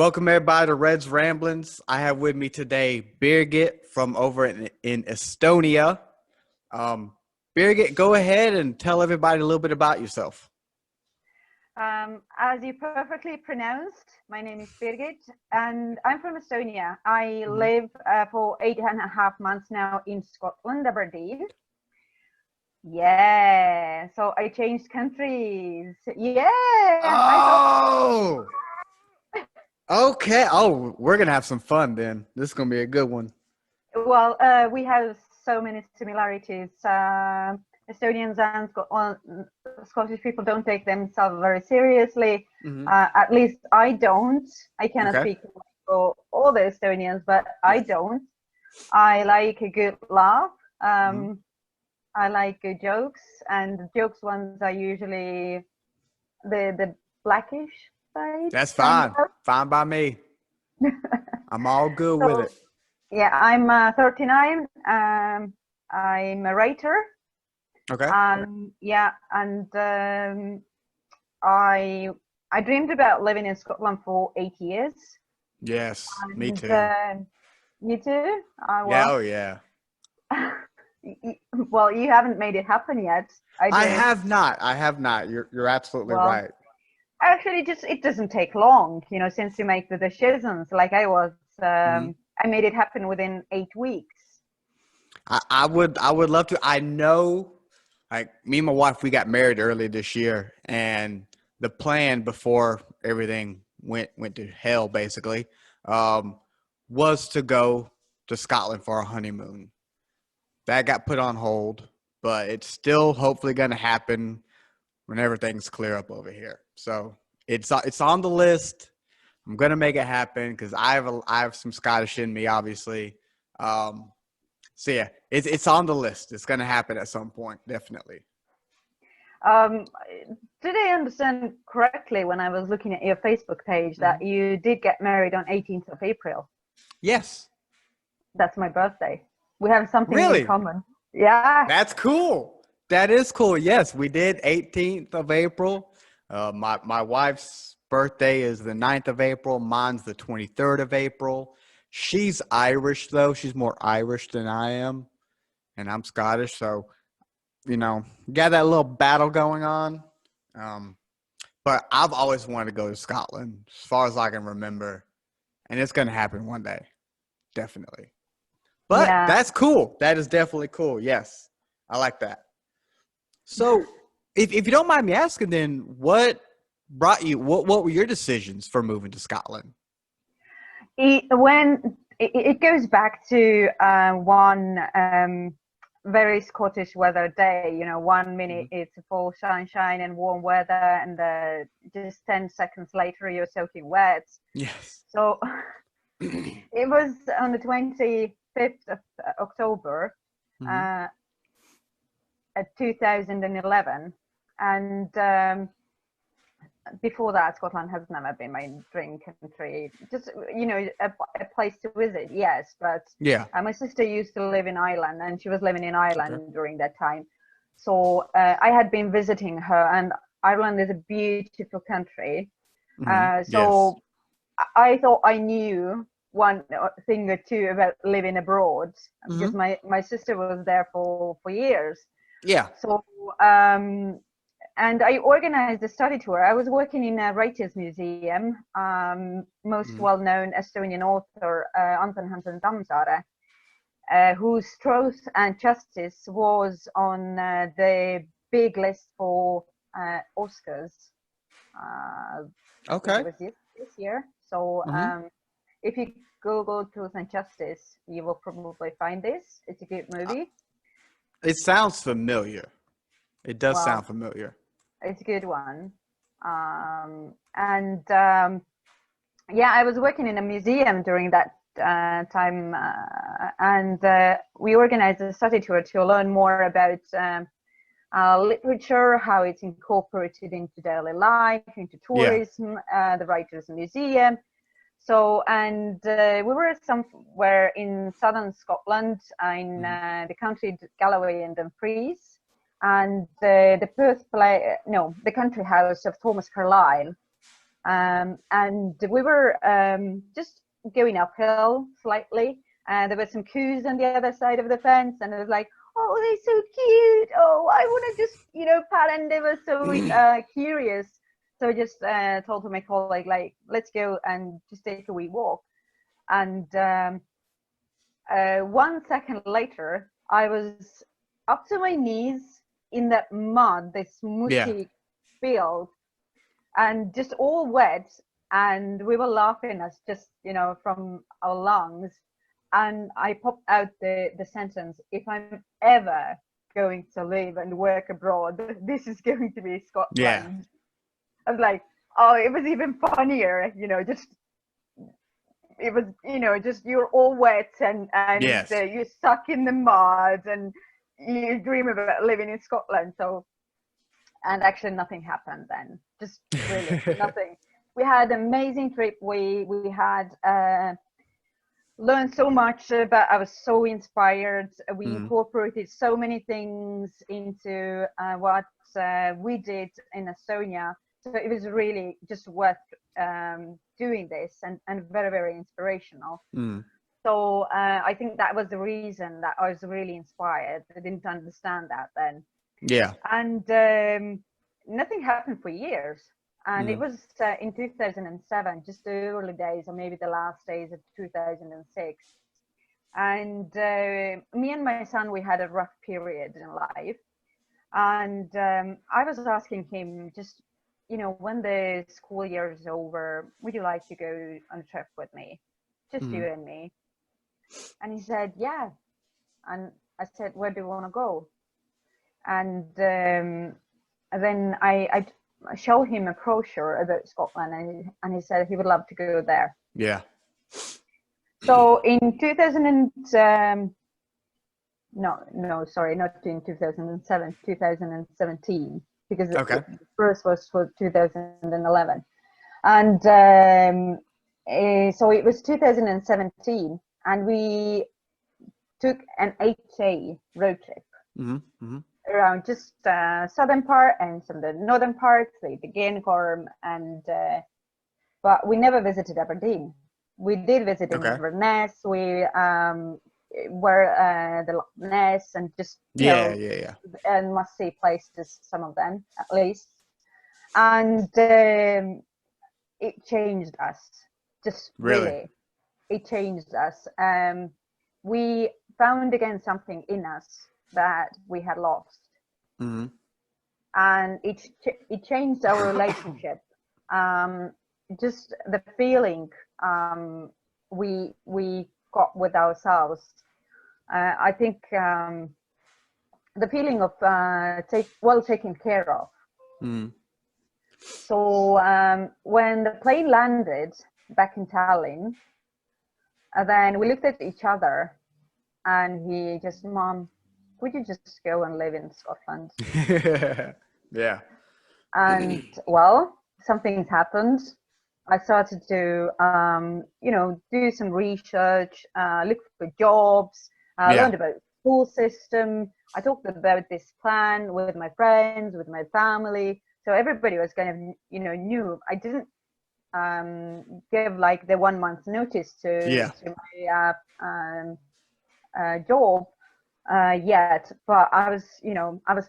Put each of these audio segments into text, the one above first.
Welcome everybody to Red's Ramblings. I have with me today Birgit from over in Estonia. Birgit, go ahead and tell everybody a little bit about yourself. As you perfectly pronounced, my name is Birgit and I'm from Estonia. I live for 8.5 months now in Scotland, Aberdeen. Yeah, so I changed countries. Yeah. Oh, okay. Oh, we're going to have some fun then. This is going to be a good one. Well, we have so many similarities. Estonians and Scottish people don't take themselves very seriously. At least I don't. I cannot speak for all the Estonians, but I don't. I like a good laugh. I like good jokes, and the jokes ones are usually the blackish side. That's fine. Fine by me. I'm all good with it. Yeah, I'm 39. I'm a writer. Okay. Yeah, and I dreamed about living in Scotland for 8 years. Yes, me too. You too? Yeah, oh yeah. Well, you haven't made it happen yet. I have not. You're absolutely right. Actually, it doesn't take long, since you make the decisions. Like I was, I made it happen within 8 weeks. I would love to. I know, like me and my wife, we got married early this year, and the plan before everything went to hell, basically, was to go to Scotland for our honeymoon. That got put on hold, but it's still hopefully going to happen when everything's clear up over here. So it's on the list. I'm going to make it happen because I have some Scottish in me, obviously. So yeah, it's on the list. It's going to happen at some point, definitely. Did I understand correctly when I was looking at your Facebook page that you did get married on 18th of April? Yes. That's my birthday. We have something in common. Yeah. That's cool. That is cool. Yes, we did 18th of April. My wife's birthday is the 9th of April. Mine's the 23rd of April. She's Irish, though. She's more Irish than I am, and I'm Scottish. So, got that little battle going on. But I've always wanted to go to Scotland as far as I can remember, and it's going to happen one day, definitely. But that's cool. That is definitely cool. Yes, I like that. So, if you don't mind me asking, then what brought you? What were your decisions for moving to Scotland? It goes back to one very Scottish weather day. 1 minute it's full sunshine and warm weather, and just 10 seconds later you're soaking wet. Yes. So it was on the 25th of October, 2011, and before that, Scotland has never been my dream country. Just a place to visit, yes, but my sister used to live in Ireland, and she was living in Ireland during that time. So I had been visiting her, and Ireland is a beautiful country. So I thought I knew one thing or two about living abroad because my sister was there for years. Yeah. So and I organized a study tour. I was working in a writers museum. Most well-known Estonian author Anton Hansen Tammsaare, whose Truth and Justice was on the big list for Oscars. It was this year. So if you Google Truth and Justice, you will probably find this. It's a good movie. It sounds familiar. It does sound familiar. It's a good one. I was working in a museum during that time, and we organized a study tour to learn more about literature, how it's incorporated into daily life, into tourism, the Writers' Museum. So, and we were somewhere in southern Scotland, in the county Galloway and Dumfries, and the country house of Thomas Carlyle. And we were just going uphill slightly. There were some coos on the other side of the fence, and it was like, oh, they're so cute. Oh, I want to just, pat. And they were so curious. So I just told my colleague, like, let's go and just take a wee walk. And 1 second later, I was up to my knees in that mud, this mushy field, and just all wet. And we were laughing as just, from our lungs. And I popped out the sentence, if I'm ever going to live and work abroad, this is going to be Scotland. Yeah. I was like, oh, it was even funnier, just, it was, just you're all wet and Yes. you're stuck in the mud and you dream about living in Scotland. So, and actually nothing happened then, just really nothing. We had an amazing trip. We had learned so much, but I was so inspired. We incorporated so many things into what we did in Estonia. So it was really just worth doing this and very, very inspirational. So I think that was the reason that I was really inspired. I didn't understand that then. Yeah. And nothing happened for years. And it was in 2007, just the early days, or maybe the last days of 2006. And me and my son, we had a rough period in life. And I was asking him, just, when the school year is over, would you like to go on a trip with me? Just you and me. And he said, yeah. And I said, where do you want to go? And then I showed him a brochure about Scotland, and he said he would love to go there. Yeah. So in 2017, because the first was for 2011. And so it was 2017, and we took an 8-day road trip. Around just southern part and some of the northern parts, the Kiiking, and but we never visited Aberdeen. We did visit Inverness. We were the Loch Ness and just and must-see places, some of them at least. And it changed us. Just really, it changed us. We found again something in us that we had lost, and it changed our relationship. Just the feeling we got with ourselves. I think the feeling of taken care of. So when the plane landed back in Tallinn, then we looked at each other, and he just, Mom, would you just go and live in Scotland? Yeah. And well, something's happened. I started to, do some research, look for jobs, learned about the school system. I talked about this plan with my friends, with my family. So everybody was kind of, new. I didn't give like the 1 month notice to my job yet, but I was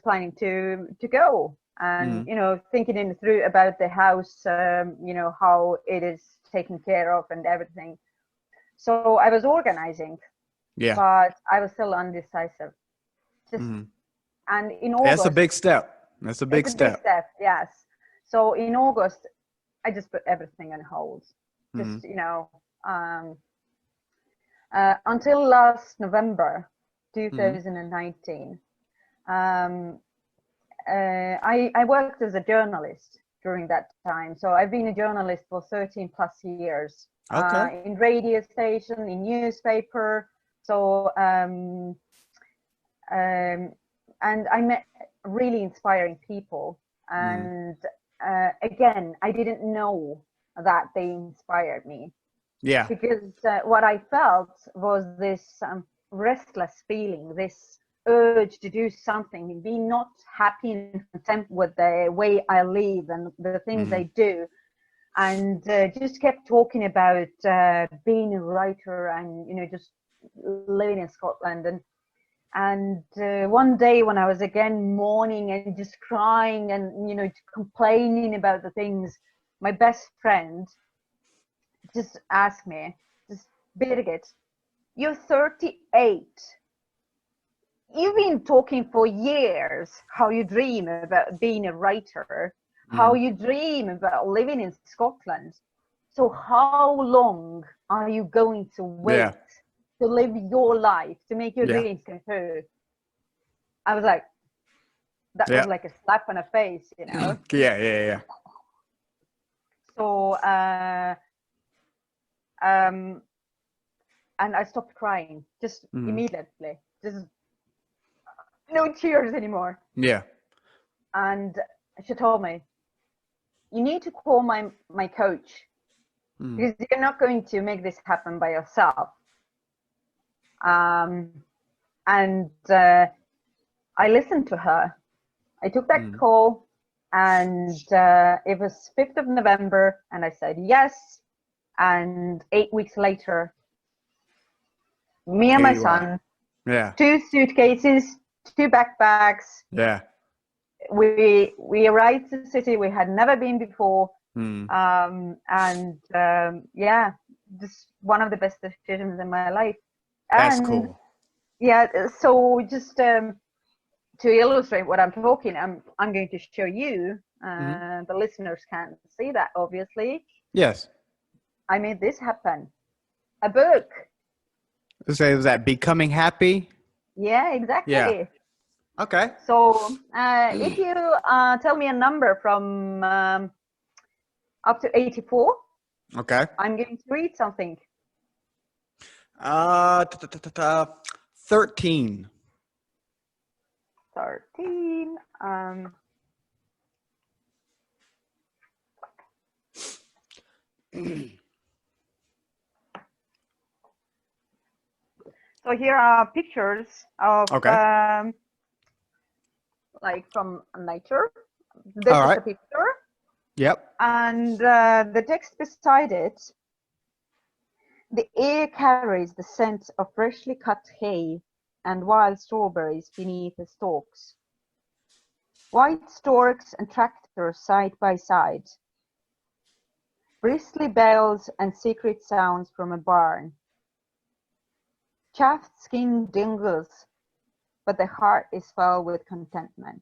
planning to go, and thinking in through about the house, how it is taken care of and everything. So I was organizing, but I was still undecisive. Just and in August, that's a big step. That's a big step. Yes. So in August, I just put everything on hold. Just until last November 2019. I worked as a journalist during that time. So I've been a journalist for 13 plus years, in radio station, in newspaper. So, and I met really inspiring people. And again, I didn't know that they inspired me. Yeah. Because what I felt was this restless feeling, this urge to do something, and be not happy and content with the way I live and the things I do. and just kept talking about being a writer and, you know, just living in Scotland. And one day when I was again mourning and just crying and, you know, complaining about the things, my best friend just asked me, just, Birgit, you're 38. You've been talking for years how you dream about being a writer, how you dream about living in Scotland. So how long are you going to wait to live your life, to make your dreams come true? I was like, that was like a slap on the face, you know? Yeah. So, and I stopped crying just immediately. Just no tears anymore. Yeah. And she told me, you need to call my coach because you're not going to make this happen by yourself. And I listened to her. I took that call, and it was 5th of November, and I said yes. And 8 weeks later, me and my son, 2 suitcases, 2 backpacks. Yeah. We arrived to the city we had never been before. Yeah, just one of the best decisions in my life. That's cool. Yeah, so just to illustrate what I'm talking, I'm going to show you. The listeners can't see that, obviously. Yes. I made this happen. A book. So was that Becoming Happy? Yeah, exactly. Yeah. Okay. So if you tell me a number from up to 84, okay, I'm going to read something. 13. 13. So here are pictures of like from nature. This is a picture. Yep. And the text beside it, the air carries the scent of freshly cut hay and wild strawberries beneath the stalks. White storks and tractors side by side. Bristly bells and secret sounds from a barn. Chaffed skin dingles, but the heart is filled with contentment.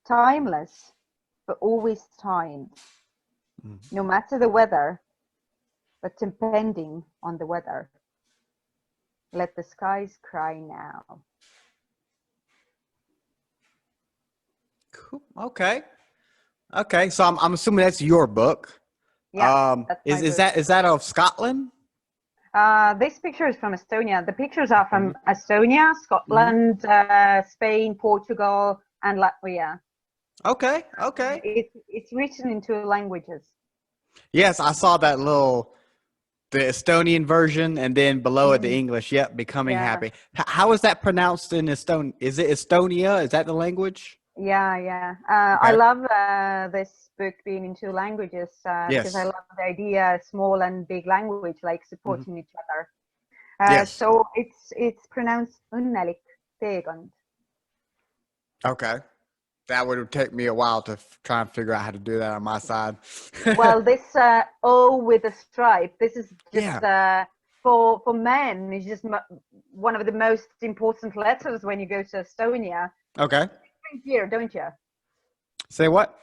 Timeless, but always timed. No matter the weather, but depending on the weather. Let the skies cry now. Cool. Okay. So I'm assuming that's your book. Yeah. Is that of Scotland? This picture is from Estonia. The pictures are from Estonia, Scotland, Spain, Portugal, and Latvia. Okay. It's written in 2 languages. Yes, I saw that the Estonian version, and then below it the English. Yep, Becoming Happy. How is that pronounced in Estonia? Is it Estonia? Is that the language? Yeah. I love this book being in 2 languages because I love the idea, small and big language, like supporting each other. So it's pronounced õnnelik teekond. Okay. That would take me a while to try and figure out how to do that on my side. Well, this O with a stripe, this is just for men. It's just one of the most important letters when you go to Estonia. Okay. You drink beer, don't you? Say what?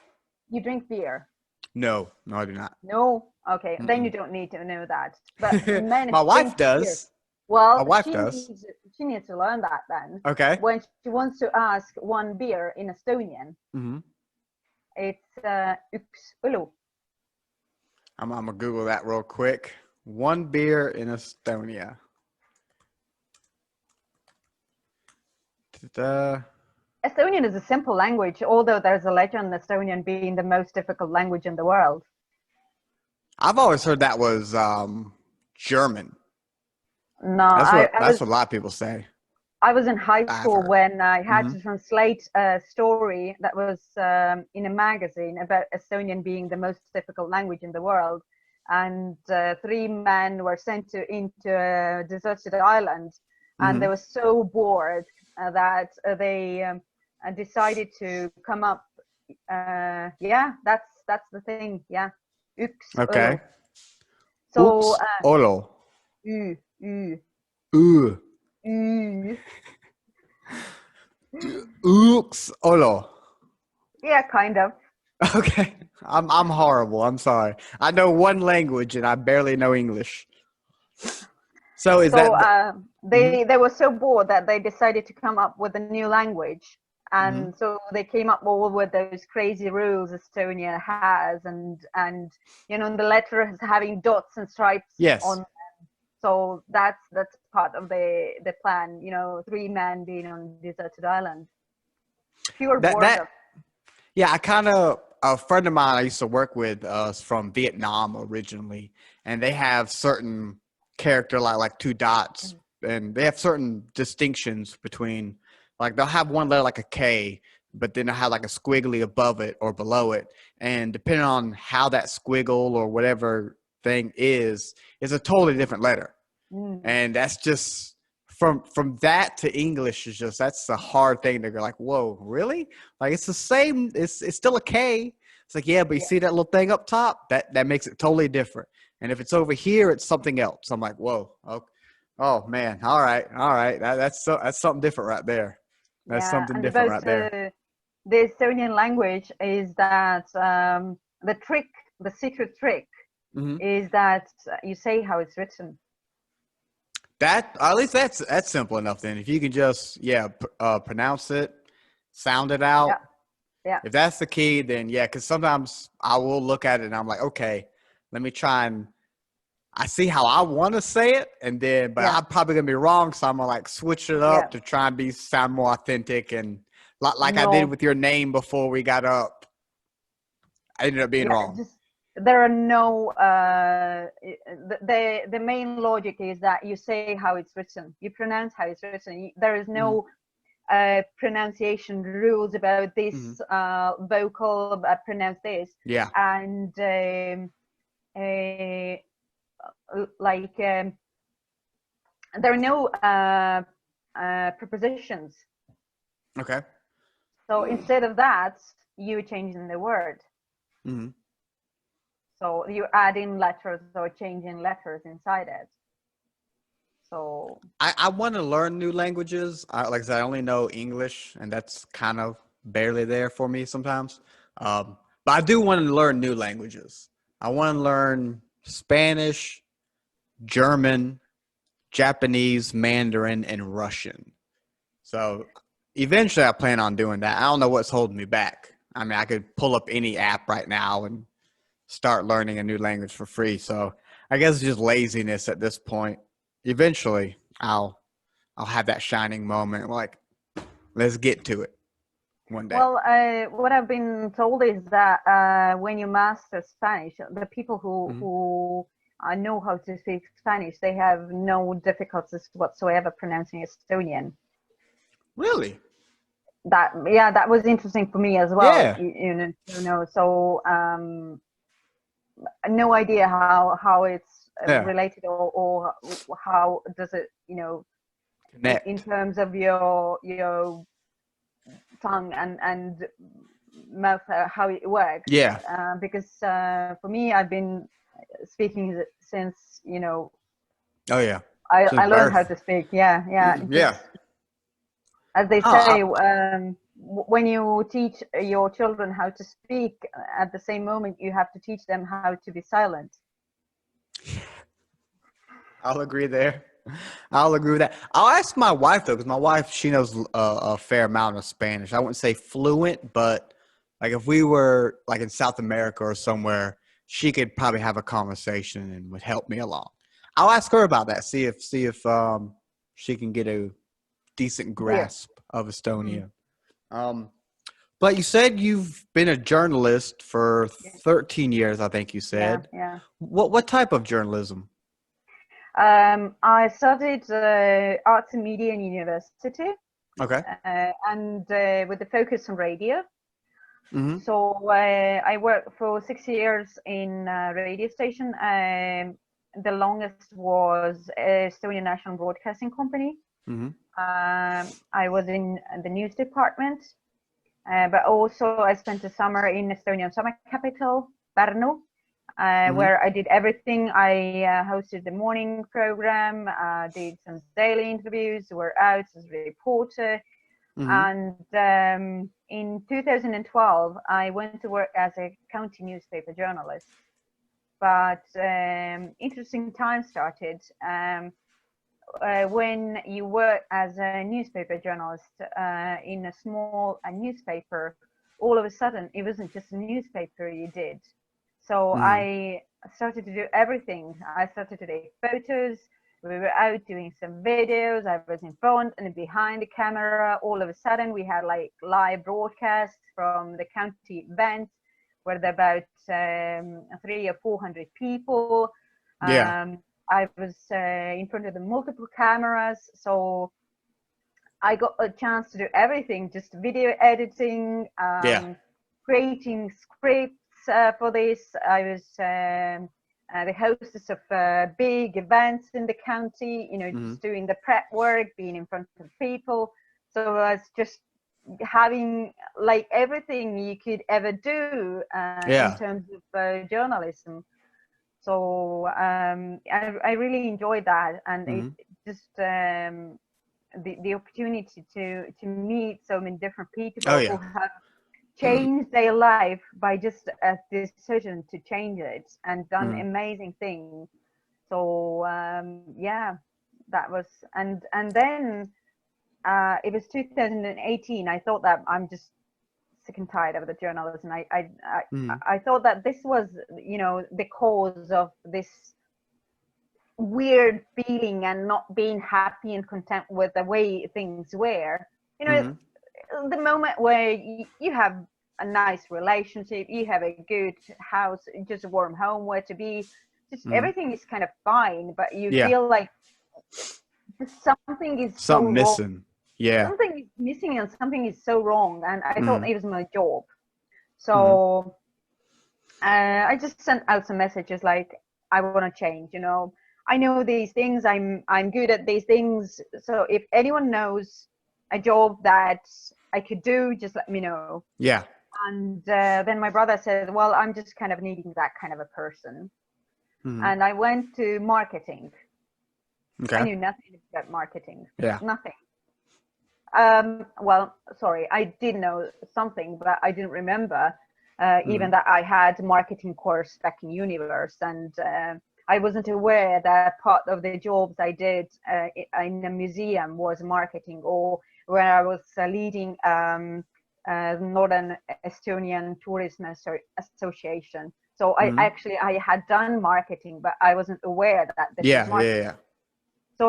You drink beer? No, I do not. No? Okay, then you don't need to know that. But men my wife does. Beer. Well, my wife does. She needs to learn that then. Okay. When she wants to ask one beer in Estonian, it's üks õlu. I'm gonna Google that real quick. One beer in Estonia. Estonian is a simple language, although there's a legend Estonian being the most difficult language in the world. I've always heard that was German. No, that's what a lot of people say. I was in high I've school heard. when I had Hmm. to translate a story that was in a magazine about Estonian being the most difficult language in the world. And three men were sent into a deserted island, and they Hmm. were so bored that they decided to come up. Yeah, that's the thing. Yeah, üks õlu. Okay. So Uks olo. ü, ü, Uu. ü. Uks olo. Yeah, kind of. Okay. I'm horrible. I'm sorry. I know one language and I barely know English. So is So that the, mhm, they were so bored that they decided to come up with a new language, mhm. and so they came up all with those crazy rules Estonia has, and the letters having dots and stripes Yes. on. So that's part of the plan. Three men being on deserted island, pure That boredom. yeah, I kind of a friend of mine I used to work with is from Vietnam originally, and they have certain character like two dots, and they have certain distinctions between like they'll have one letter like a K, but then they'll have like a squiggly above it or below it, and depending on how that squiggle or whatever thing is a totally different letter. Mm, And that's just from that to English is just that's a hard thing to go like, whoa, really? Like it's the same, it's still a K. It's like, yeah, but you yeah, see that little thing up top? That makes it totally different. And if it's over here, it's something else. I'm like, whoa, oh man, all right, all right. That's something different right there. That's yeah. something I different suppose right there. the Estonian language is that the trick, the secret trick Hmm. is that you say how it's written. That at least that's simple enough. Then if you can just pronounce it, sound it Yeah, out. yeah, If that's the key, then yeah, because sometimes I will look at it and I'm like, okay, let me try and I see how I want to say it, and then but yeah, I'm probably gonna be wrong, so I'm gonna like switch it yeah. up to try and be sound more authentic and like I did No, with your name before we got up. I ended up being yeah, wrong. just there are no the main logic is that you say how it's written, you pronounce how it's written. There is Hmm. no pronunciation rules about Hmm. this vocal pronounce this, Yeah. and uh, like there are no prepositions. Okay. So instead of that, you change in the word. Hmm. So you add in letters or change in letters inside it. So I want to learn new languages. Like I said, I only know English, and that's kind of barely there for me sometimes. But I do want to learn new languages. I want to learn Spanish, German, Japanese, Mandarin, and Russian. So eventually, I plan on doing that. I don't know what's holding me back. I mean, I could pull up any app right now and start learning a new language for free. So I guess it's just laziness at this point. Eventually, I'll have that shining moment. Like, let's get to it one day. well, what I've been told is that when you master Spanish, the people who Hmm. who know how to speak Spanish, they have no difficulties whatsoever pronouncing Estonian. Really? That yeah, that was interesting for me as well. Yeah. So no idea how it's Yeah. related, or how does it in Connect. terms of your tongue and mouth, how it works, Yeah. because for me, I've been speaking since Oh yeah. I Since learned how birth. to speak. Yeah, yeah, Yeah. just as they Oh, say, when you teach your children how to speak, at the same moment you have to teach them how to be silent. I'll agree there. I'll agree with that. I'll ask my wife though, because my wife she knows a fair amount of Spanish. I wouldn't say fluent, but like if we were like in South America or somewhere, she could probably have a conversation and would help me along. I'll ask her about that. See if she can get a decent Yeah. grasp of Mm. Estonia. Um, but you said you've been a journalist for Yeah, 13 years, I think you yeah, said. yeah. What type of journalism? I studied arts and media in university, Okay. and with the focus on radio. Mm-hmm. So I worked for 6 years in a radio station. The longest was Estonian National Broadcasting Company. Mm-hmm. I was in the news department, but also I spent a summer in Estonian summer capital, Pärnu, Mm-hmm. where I did everything. I hosted the morning program, did some daily interviews, were out as a reporter. Mm-hmm. And in 2012, I went to work as a county newspaper journalist. But interesting time started. When you work as a newspaper journalist in a small newspaper, all of a sudden it wasn't just a newspaper you did. So Mm-hmm. I started to do everything. I started to take photos. We were out doing some videos. I was in front and behind the camera. All of a sudden we had like live broadcasts from the county events where there were about 300 or 400 people. Yeah. I was in front of the multiple cameras, so I got a chance to do everything, just video editing, Yeah. creating scripts for this. I was the hostess of big events in the county, Mm-hmm. just doing the prep work, being in front of people. So I was just having like everything you could ever do in Yeah. terms of journalism. So I really enjoyed that, and it Mm-hmm. just the opportunity to meet so many different Oh people who yeah. have changed their life by just a decision to change it and done Mm-hmm. amazing things. So yeah, that was, and then it was 2018. I thought that I'm just sick and tired of the journalism. Mm-hmm. I thought that this was, the cause of this weird feeling and not being happy and content with the way things were. You know, Mm-hmm. the moment where you have a nice relationship, you have a good house, just a warm home where to be, just Mm-hmm. everything is kind of fine, but you Yeah. feel like just something is so Something wrong. missing. Yeah. Something is missing and something is so wrong. And I thought Mm-hmm. it was my job. Mm-hmm. So I just sent out some messages like, I want to change, I know these things, I'm good at these things. So if anyone knows a job that I could do, just let me know. Yeah. And then my brother said, well, I'm just kind of needing that kind of a person. Mm-hmm. And I went to marketing. I Okay. knew nothing about marketing, Yeah. nothing. Well, sorry, I did know something, but I didn't remember Mm-hmm. even that I had marketing course back in universe. And I wasn't aware that part of the jobs I did in a museum was marketing, or where I was leading Northern Estonian Tourism Association. So Mm-hmm. I had done marketing, but I wasn't aware that this was Yeah. Yeah. marketing. Yeah. So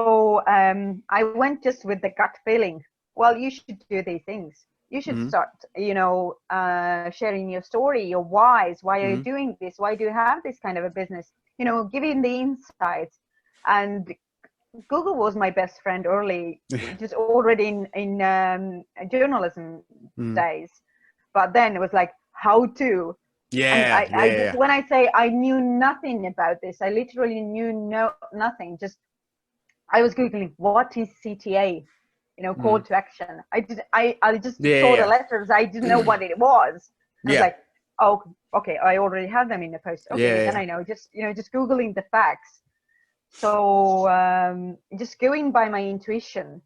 I went just with the gut feeling. Well, you should do these things. You should Mm-hmm. start, sharing your story, your whys. Why are you Mm-hmm. doing this? Why do you have this kind of a business? Giving the insights. And Google was my best friend early, just already in journalism Mm-hmm. days. But then it was like, how to. And Yeah. I Yeah. just, Yeah. when I say I knew nothing about this, I literally knew nothing. Just I was Googling what is CTA, call Mm-hmm. to action. I just Yeah. saw the Yeah. letters. I didn't know what it was. And I was Yeah. like, oh, okay, I already have them in the post. Yeah. Okay, then Yeah. I know. Just Googling the facts. So just going by my intuition,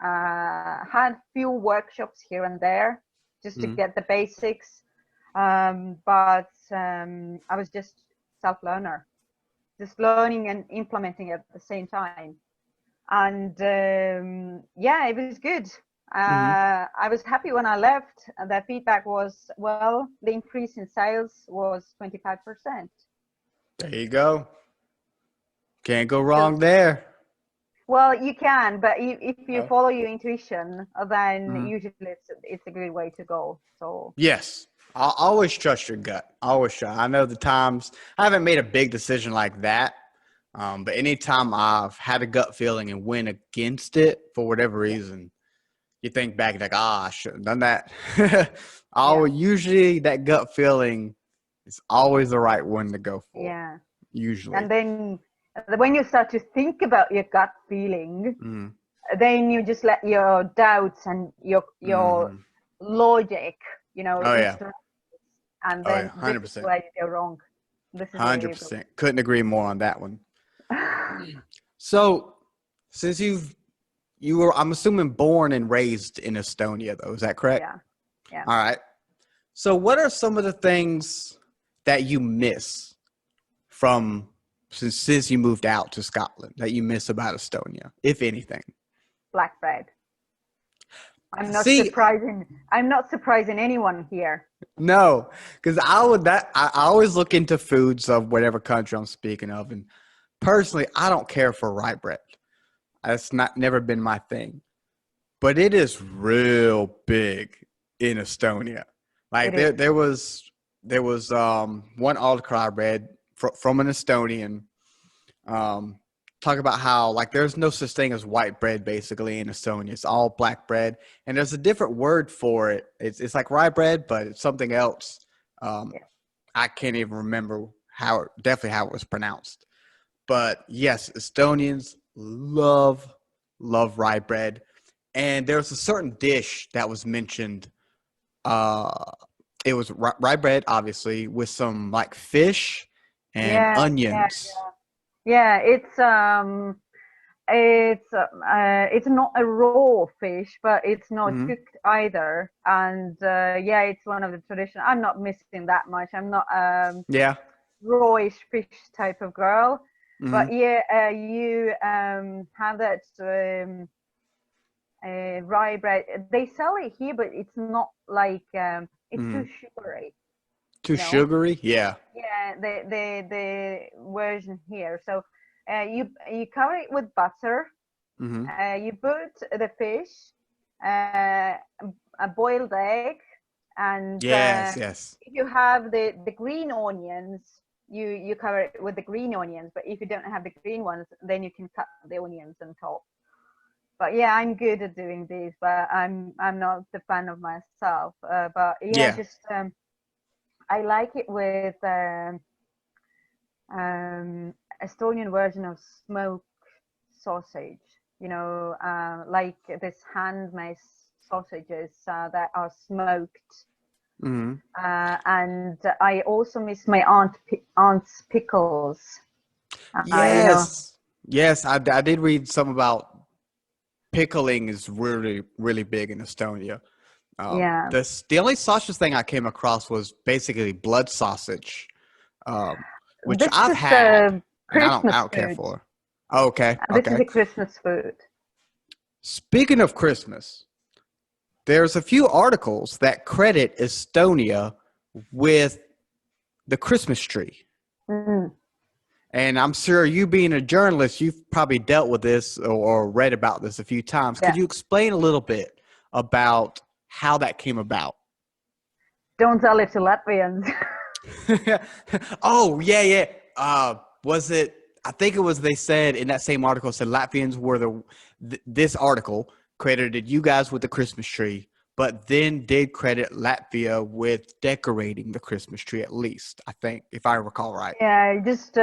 had few workshops here and there just to Mm-hmm. get the basics. But I was just self-learner, just learning and implementing at the same time. And yeah, it was good. Mm-hmm. I was happy when I left. The feedback was, well, the increase in sales was 25%. There you go. Can't go So, wrong there. well, you can, but if you Oh. follow your intuition, then Mm-hmm. usually it's a good way to go. So Yes. I'll always trust your gut. Always try. I know the times I haven't made a big decision like that, But anytime I've had a gut feeling and went against it for whatever Yeah. reason, you think back like, I should have done that. Yeah. Usually that gut feeling is always the right one to go for. Yeah. Usually. And then when you start to think about your gut feeling, Mm, then you just let your doubts and your mm. logic, Oh yeah. interrupt, and Oh yeah. then this is 100%. where you go wrong. This is where you go. 100%. Couldn't agree more on that one. So since you were, I'm assuming, born and raised in Estonia, though, is that correct? Yeah. Yeah. All right. So what are some of the things that you miss from since you moved out to Scotland that you miss about Estonia, if anything? Black bread. I'm not See, surprising. I'm not surprising anyone here. no, because I always look into foods of whatever country I'm speaking of, and personally, I don't care for rye bread. That's never been my thing, but it is real big in Estonia. Like It is. there was one autocrat bread from an Estonian. Talk about how like there's no such thing as white bread basically in Estonia. It's all black bread, and there's a different word for it. It's like rye bread, but it's something else. Um, Yeah. I can't even remember definitely how it was pronounced. But yes, Estonians love rye bread, and there's a certain dish that was mentioned. Uh, it was rye bread, obviously, with some like fish and Yeah. Yeah. onions. Yeah. It's not a raw fish, but it's not Hmm. cooked either. And yeah, it's one of the tradition. I'm not missing that much. I'm not Yeah. rawish fish type of girl. Hmm. But yeah, you have that rye bread. They sell it here, but it's not like it's Hmm. too sugary. Too You know. sugary. Yeah. Yeah, the version here. So you cover it with butter. Hmm. You put the fish, uh, a boiled egg, and Yes. Yes. if you have the green onions, you cover it with the green onions. But if you don't have the green ones, then you can cut the onions on top. But yeah, I'm good at doing these, but I'm not the fan of myself. But yeah, Yeah. just I like it with Estonian version of smoked sausage. Like this handmade sausages that are smoked. Hmm. And I also miss my aunt's pickles. You know, Yes. Yes. I did read some about pickling is really big in Estonia. yeah. The only sausage thing I came across was basically blood sausage, um, which This I've is had, and I Christmas don't care food. for. Okay, This is okay. a Christmas food. Speaking of Christmas, there's a few articles that credit Estonia with the Christmas tree. Mm, And I'm sure you being a journalist, you've probably dealt with this or read about this a few times. Could yeah. you explain a little bit about how that came about? Don't tell it to Latvians. Oh, yeah, yeah. Was it? I think it was. They said in that same article said Latvians were this article credited you guys with the Christmas tree, but then did credit Latvia with decorating the Christmas tree at least. I think, if I recall right. Yeah, just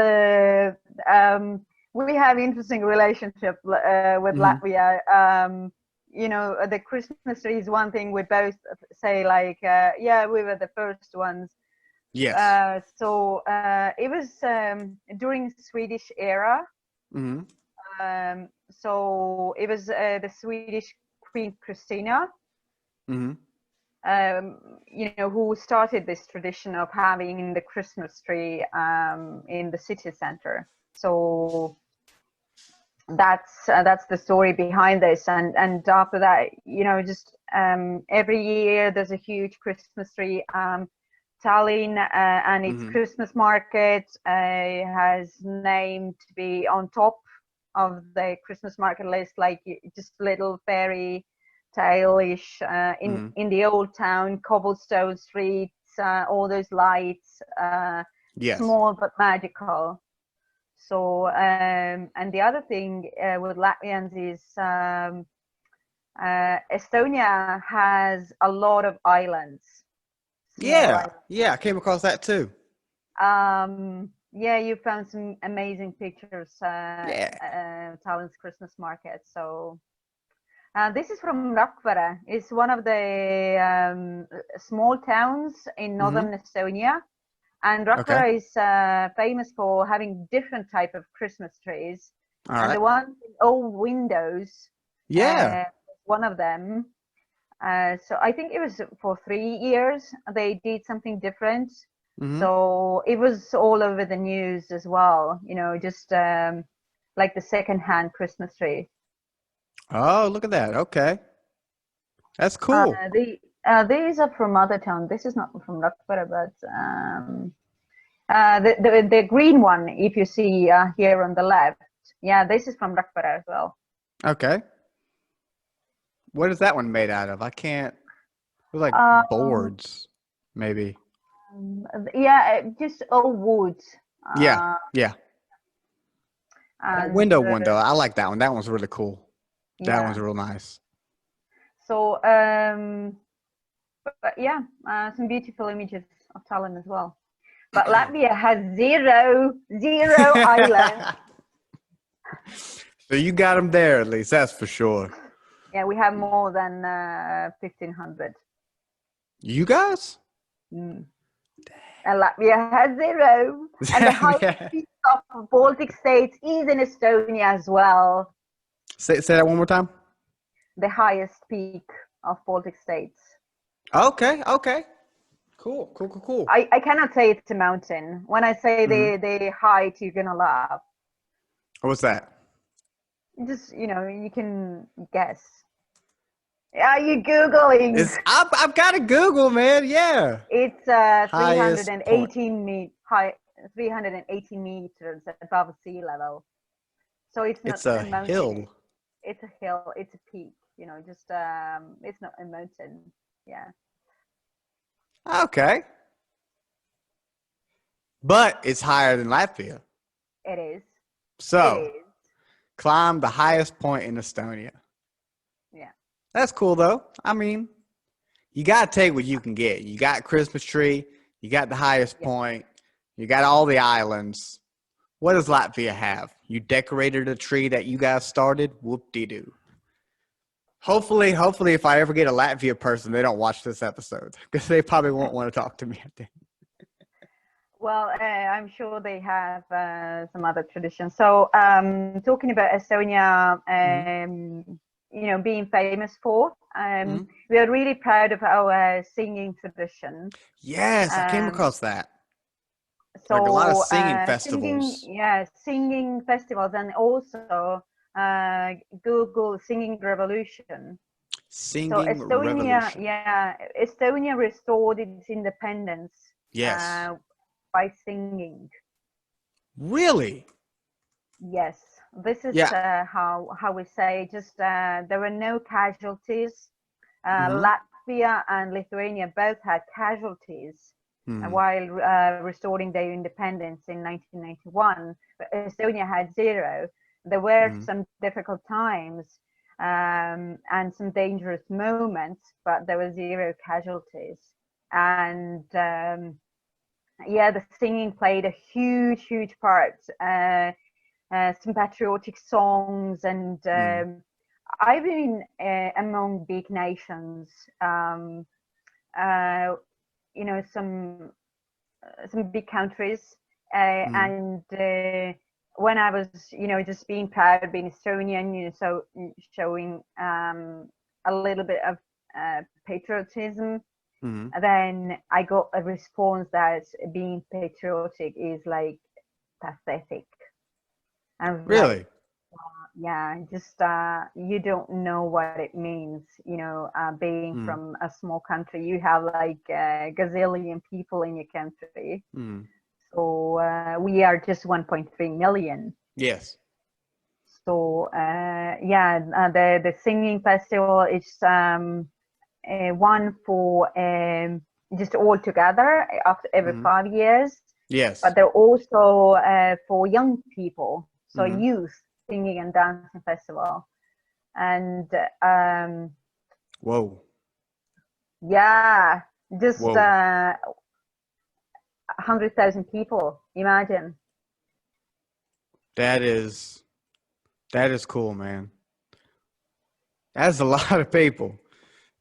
we have interesting relationship with Hmm. Latvia. The Christmas tree is one thing we both say like, yeah, we were the first ones. Yes. It was during Swedish era. Hmm. So it was the Swedish Queen Christina, Hmm. who started this tradition of having the Christmas tree in the city center. So that's the story behind this. And after that, just every year there's a huge Christmas tree. Tallinn and its Hmm. Christmas market has named to be on top of the Christmas market list, like just little fairy tale-ish Hmm. in the old town, cobblestone streets, all those lights, Yes. small but magical. So, and the other thing with Latvians is Estonia has a lot of islands, small Yeah, islands. yeah, I came across that too. Yeah, you found some amazing pictures, Yeah. Tallinn's Christmas market. So this is from Rakvere. It's one of the small towns in Mm-hmm. northern Estonia. And Okay. Rakvere is famous for having different type of Christmas trees. All And right. the one with old windows, Yeah. one of them. So I think it was for 3 years they did something different. Mm-hmm. So it was all over the news as well, just like the second-hand Christmas tree. Oh, look at that. Okay. That's Uh, cool. these are from other town. This is not from Rakvere, but the green one, if you see here on the left, yeah, this is from Rakvere as well. Okay. What is that one made out of? I can't. It was like Um, boards, maybe. yeah, just old wood. Yeah. Uh, Yeah. That and window one though, I like that one. That one's really cool. That one's yeah, real nice. so but yeah, some beautiful images of Tallinn as well. But Latvia has zero islands. So you got them there at least. That's for sure. Yeah, we have more than 1,500. You guys? Mm. And Latvia has zero. And the highest Yeah. peak of Baltic states is in Estonia as well. Say that one more time. The highest peak of Baltic states. Okay. Okay. Cool. Cool. Cool. Cool. I cannot say it's a mountain. When I say Mm-hmm. the height, you're gonna laugh. What's that? Just you can guess. Are you googling? I've got to Google, man. Yeah. It's Highest point. 380 meters above sea level. So it's not It's a a mountain. hill. It's a hill. It's a peak. Just it's not a mountain. Yeah, Okay. But it's higher than Latvia. it is. It So is. climb the highest point in Estonia. Yeah. That's cool though. I mean, you got to take what you can get. You got Christmas tree. You got the highest Yeah. point. You got all the islands. What does Latvia have? You decorated a tree that you guys started. Whoop-de-doo. Hopefully, if I ever get a Latvia person, they don't watch this episode because they probably won't want to talk to me. Well, I'm sure they have some other traditions. So, talking about Estonia, being famous for, Mm-hmm. we are really proud of our singing tradition. Yes, I came Um, across that. Like a lot of so, singing singing, festivals. yeah, singing festivals, and also Google Singing Revolution. So Singing Estonia, revolution. yeah, Estonia restored its independence Yes. by singing. Really? Yes, this is Yeah. how we say. Just there were no casualties. Mm-hmm. Latvia and Lithuania both had casualties Mm-hmm. while restoring their independence in 1991. But Estonia had zero. There were Mm-hmm. some difficult times and some dangerous moments, but there were zero casualties. And yeah, the singing played a huge part. Some patriotic songs, and Mm-hmm. I've been among big nations. Uh, some big countries, Mm-hmm. and when I was, just being proud, being Estonian, so showing a little bit of patriotism. Mm-hmm. And then I got a response that being patriotic is like pathetic. I was like, Really? yeah, just you don't know what it means, being Mm-hmm. from a small country. You have like a gazillion people in your country. Mm-hmm. So we are just 1.3 million. Yes. So yeah, the singing festival is one for just all together after every Mm-hmm. 5 years. Yes. but they're also for young people, so Hmm. youth singing and dancing festival. And Whoa. yeah, just Whoa. 100,000 people. Imagine. That is cool, man. That's a lot of people.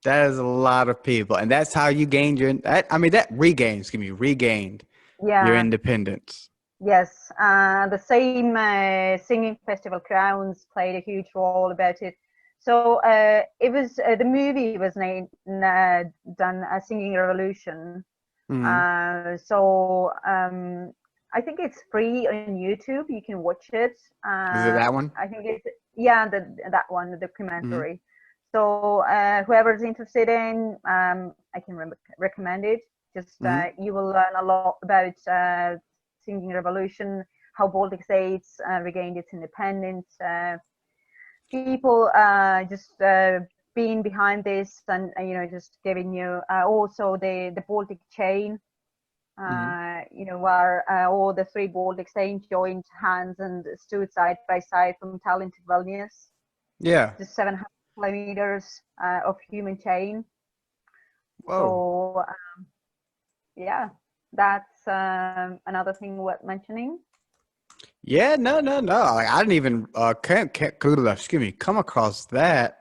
That is a lot of people, and that's how you gained your. I mean, that regained. Excuse me, regained your Yeah. independence. Yes, the same singing festival Crowns played a huge role about it. So it was the movie was done Singing Revolution. Hmm. I think it's free on YouTube. You can watch it. Is it that one? I think it's yeah, that one, the Hmm. documentary. So whoever's interested in, I can recommend it. Just Hmm. you will learn a lot about singing revolution, how Baltic states regained its independence. People just being behind this, and just giving you also the Baltic chain. Hmm. Where all the three Baltic states joined hands and stood side by side from Tallinn to Vilnius. Yeah. Just 700 kilometers of human chain. Whoa. So yeah, that's another thing worth mentioning. Yeah. No. No. No. Like, I didn't even can't excuse me, come across that.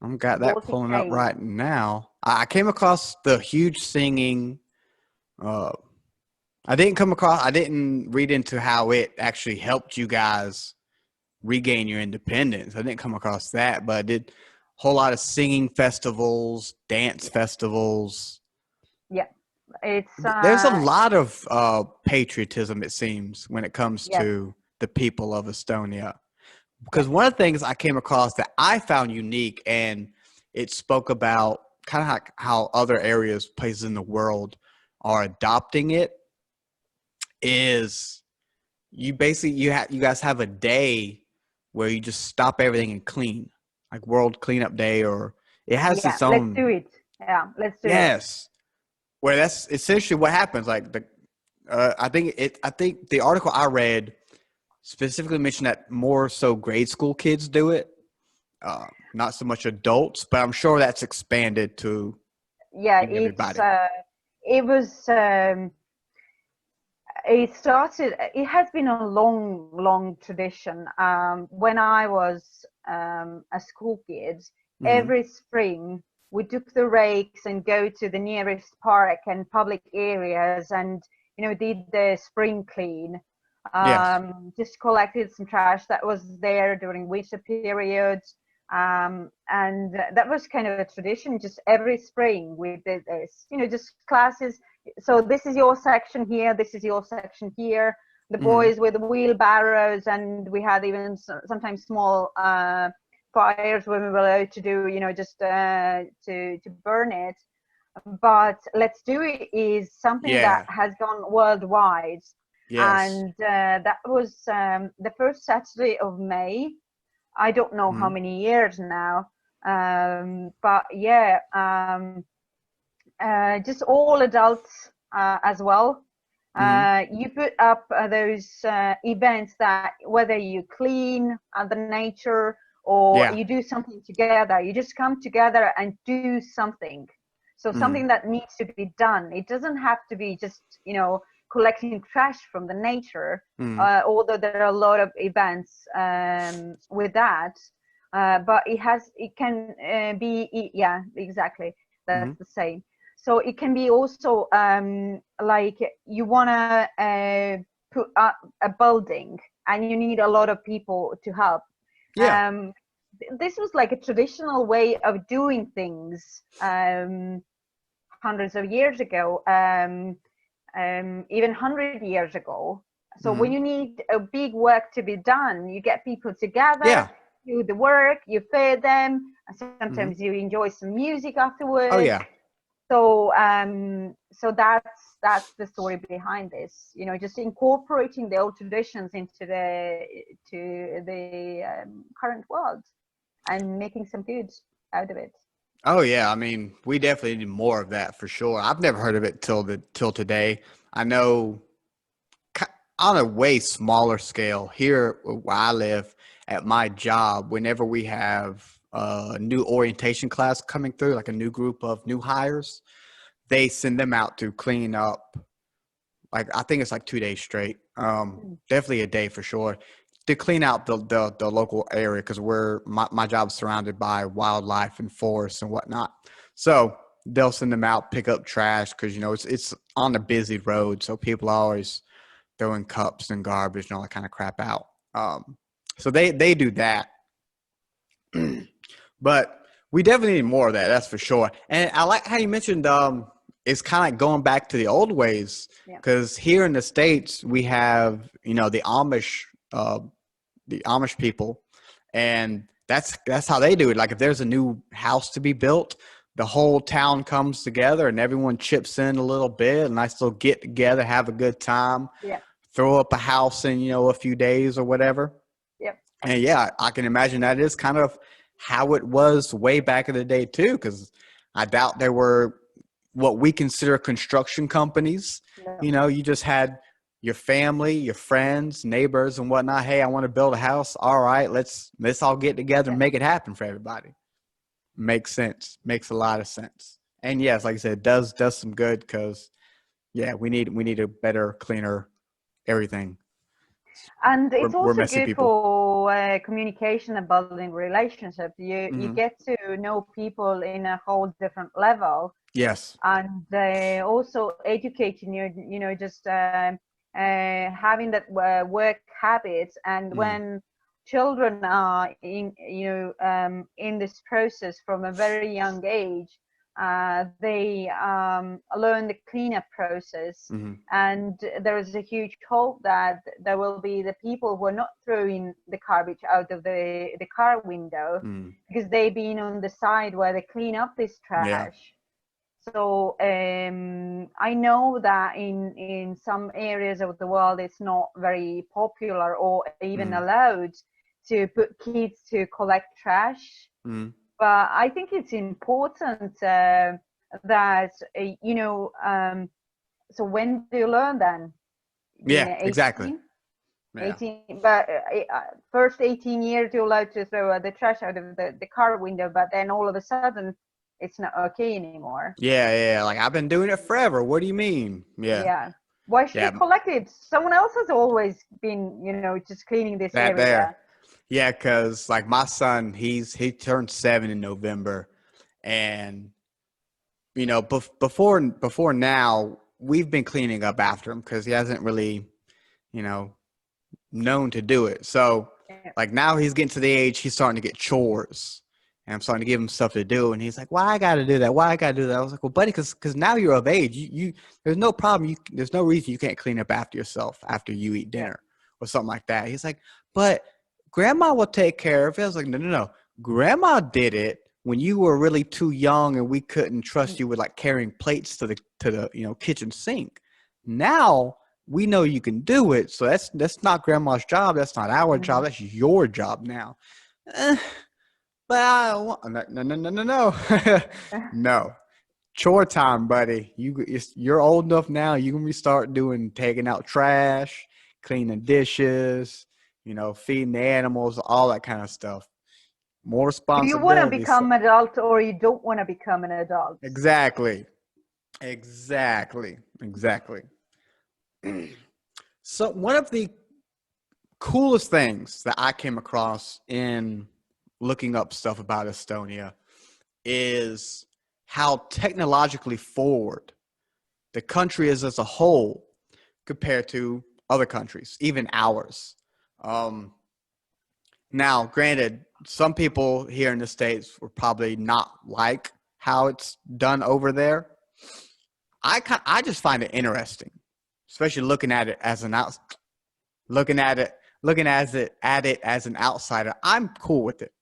I've got that Baltic pulling up chain. right now. I came across the huge singing. Uh, I didn't come across. I didn't read into how it actually helped you guys regain your independence. I didn't come across that, but I did a whole lot of singing festivals, dance Yeah, festivals. yeah. It's There's a lot of patriotism, it seems, when it comes yes, to the people of Estonia. Because yes, one of the things I came across that I found unique, and it spoke about kind of how other areas, places in the world are adopting it, is you guys have a day where you just stop everything and clean, like World Cleanup Day, or it has yeah. its Let's own. do it. Yeah, let's do it. Yes, where that's essentially what happens. Like I think the article I read specifically mentioned that more so grade school kids do it, not so much adults, but I'm sure that's expanded to Yeah, everybody. it was. It started. It has been a long, long tradition. When I was a school kid, Hmm. every spring we took the rakes and go to the nearest park and public areas, and did the spring clean. Yes. Just collected some trash that was there during winter periods. And that was kind of a tradition. Just every spring we did this. Just classes. So this is your section here, this is your section here. The Hmm. boys with the wheelbarrows, and we had even sometimes small fires when we were allowed to do, just to burn it. But let's do it is something that Yeah. has gone worldwide. Yes. And that was the first Saturday of May. I don't know how Hmm. many years now, but yeah, just all adults as well. Hmm. You put up those events that whether you clean the nature or Yeah. you do something together, you just come together and do something. So Hmm. something that needs to be done. It doesn't have to be just collecting trash from the nature. Hmm. Although there are a lot of events with that, but it can be yeah, exactly, Hmm. that's the same. So it can be also like you want to put up a building and you need a lot of people to help. Yeah. um, this was like a traditional way of doing things hundreds of years ago, even 100 years ago. So when Hmm. you need a big work to be done, you get people together, Yeah. do the work, you feed them, and Hmm. sometimes you enjoy some music Oh afterwards. yeah. So that's the story behind this. Just incorporating the old traditions into the current world and making some good out of it. Oh yeah, I mean, we definitely need more of that for sure. I've never heard of it till today. I know. on a way smaller scale here where I live at my job, whenever we have a new orientation class coming through, like a new group of new hires, they send them out to clean up. Like I think it's like 2 days straight. Definitely a day for sure to clean out the local area because my job's surrounded by wildlife and forests and whatnot. So they'll send them out, pick up trash because it's on a busy road, so people are always throwing cups and garbage and all that kind of crap out. So they do that, but we definitely need more of that. That's for sure. And I like how you mentioned it's kind of like going back to the old ways because here in the States we have the Amish people, and that's how they do it. Like if there's a new house to be built, the whole town comes together and everyone chips in a little bit, and nice little get together, have a good time, throw up a house in a few days or whatever. And yeah, I can imagine that is kind of how it was way back in the day too, because I doubt there were what we consider construction companies. You just had your family, your friends, neighbors, and whatnot. Hey, I want to build a house. All right, let's all get together and make it happen for everybody. Makes sense. Makes a lot of sense. And yes, like I said, it does some good because we need a better, cleaner everything. And it's We're also messy good people. for communication and building relationships. You get to know people in a whole different level. Yes. And also educating you, just having that work habits. And when children are in this process from a very young age, they learn the cleanup process. And there is a huge hope that there will be the people who are not throwing the garbage out of the car window because they've been on the side where they clean up this trash. So I know that in some areas of the world it's not very popular or even allowed to put kids to collect trash. But I think it's important that so when do you learn then? Yeah, exactly. 18, but first 18 years you're allowed to throw the trash out of the car window, but then all of a sudden it's not okay anymore. Like I've been doing it forever. What do you mean? Why should you collect it? Someone else has always been just cleaning this area. Because like my son, he turned 7 in November, and before now we've been cleaning up after him because he hasn't really known to do it. So like now he's getting to the age he's starting to get chores, and I'm starting to give him stuff to do, and he's like, why I gotta do that? I was like, well, buddy, because now you're of age. You there's no problem. There's no reason you can't clean up after yourself after you eat dinner or something like that. He's like, but grandma will take care of it. I was like, no. Grandma did it when you were really too young and we couldn't trust you with like carrying plates to the kitchen sink. Now we know you can do it. So that's not grandma's job. That's not our job. That's your job now. But I don't want, no. No. Chore time, buddy. You're old enough now. You can start taking out trash, cleaning dishes, feeding the animals, all that kind of stuff. More Do you want to responsibility. become an adult or you don't want to become an adult? Exactly. So one of the coolest things that I came across in looking up stuff about Estonia is how technologically forward the country is as a whole compared to other countries, even ours. Now, granted, some people here in the States were probably not like how it's done over there. I just find it interesting, especially looking at it as an as an outsider. I'm cool with it.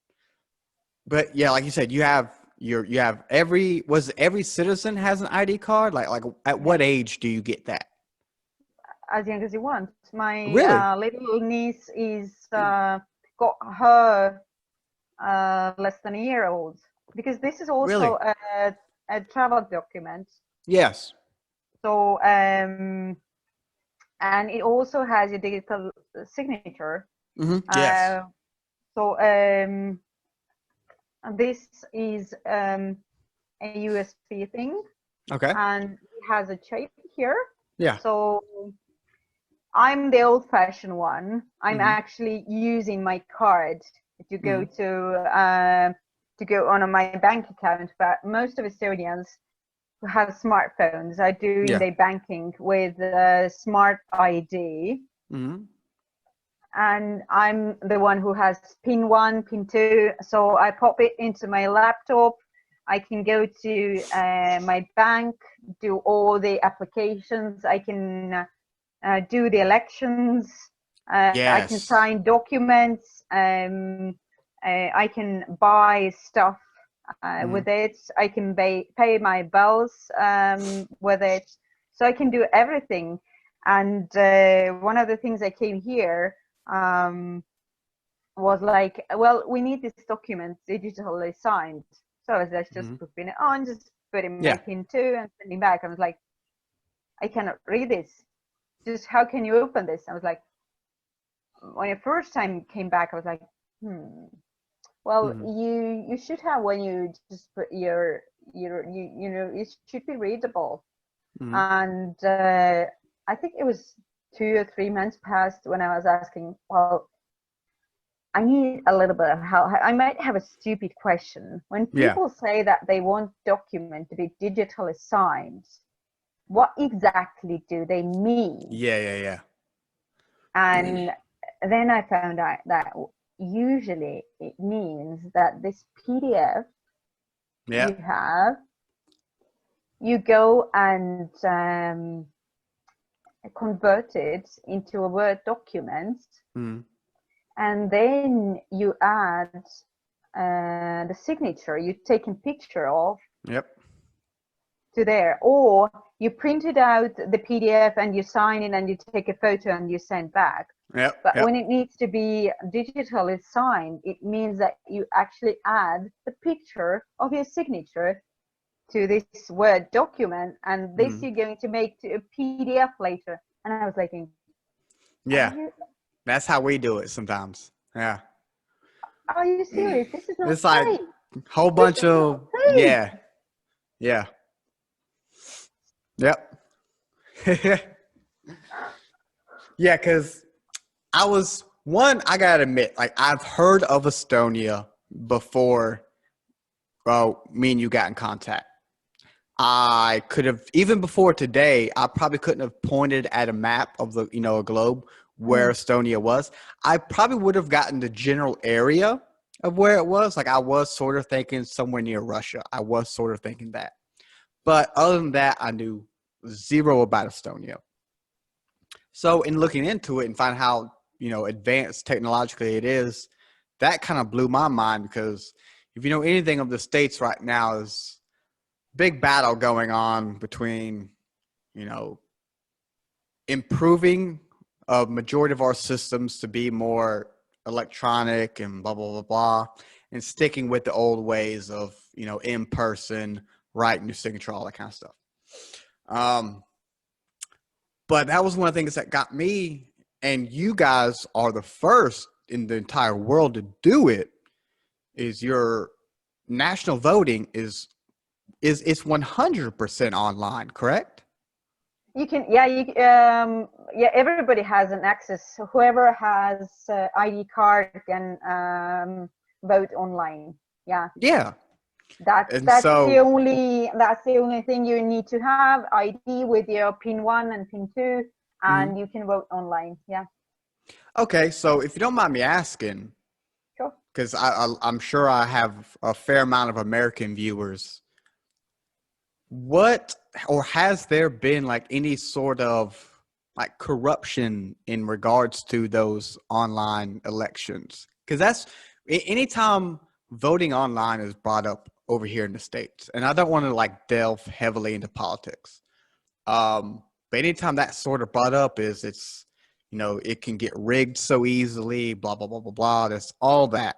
But yeah, like you said, you have every citizen has an ID card? Like at what age do you get that? As young as you want. My Really? little niece is got her less than a year old, because this is also Really? a travel document. Yes. So and it also has a digital signature. Yes. So this is a USB thing, Okay. and it has a chip here. Yeah. So I'm the old-fashioned one. I'm Mhm. actually using my card to go Mhm. to go on my bank account. But most of Estonians who have smartphones are doing Yeah. their banking with Smart ID. Mhm. And I'm the one who has pin 1, pin 2. So I pop it into my laptop. I can go to my bank, do all the applications. I can do the elections. I can Yes. sign documents. I can buy stuff Mhm. with it. I can pay my bills with it. So I can do everything. And one of the things I came here was like, well, we need this document digitally signed. So I was like, just Mhm. putting it on, just putting my Yeah. pin 2 and sending back. I was like, I cannot read this. Just how can you open this? I was like, when I first time came back, I was like, well, Mhm. you should have when you just put you know, it should be readable. Mhm. And I think it was 2 or 3 months past when I was asking, well, I need a little bit of help. I might have a stupid question. When Yeah. people say that they want document to be digitally signed, what exactly do they mean? Yeah. Yeah. Yeah. And then I found out that usually it means that this PDF Yeah. you have, you go and convert it into a Word document, Mhm. and then you add the signature you've taken picture of Yep. to there, or you printed out the PDF and you sign it and you take a photo and you send back. Yep. But when Yep. it needs to be digitally signed, it means that you actually add the picture of your signature to this Word document, and this Mhm. you're going to make to a PDF later. And I was like, Yeah. you, That's how we do it sometimes. Yeah. are you serious? This is not It's like safe. whole This bunch is not of safe. yeah. Yeah. Yep. Yeah, because I gotta admit, like I've heard of Estonia before me and you got in contact. I could have, even before today, I probably couldn't have pointed at a map of the, a globe where Mm. Estonia was. I probably would have gotten the general area of where it was. Like I was sort of thinking somewhere near Russia. I was sort of thinking that. But other than that, I knew zero about Estonia. So in looking into it and find how, advanced technologically it is, that kind of blew my mind because if you know anything of the States right now is big battle going on between, you know, improving a majority of our systems to be more electronic and blah, blah, blah, blah, and sticking with the old ways of, in person, writing your signature, all that kind of stuff. Um, But that was one of the things that got me, and you guys are the first in the entire world to do it, is your national voting is it's 100% online, correct? You can, yeah, yeah, everybody has an access. Whoever has ID card can vote online. Yeah, Yeah. that's And that's the so, only that's the only thing you need to have ID with your pin 1 and pin 2, mhm. and you can vote online. Yeah, Okay, so if you don't mind me asking, sure. because I'm sure I have a fair amount of American viewers, what or has there been like any sort of like corruption in regards to those online elections? Because that's anytime voting online is brought up over here in the States, and I don't want to like delve heavily into politics. But anytime that sort of brought up is it can get rigged so easily, blah blah blah blah blah. There's all that.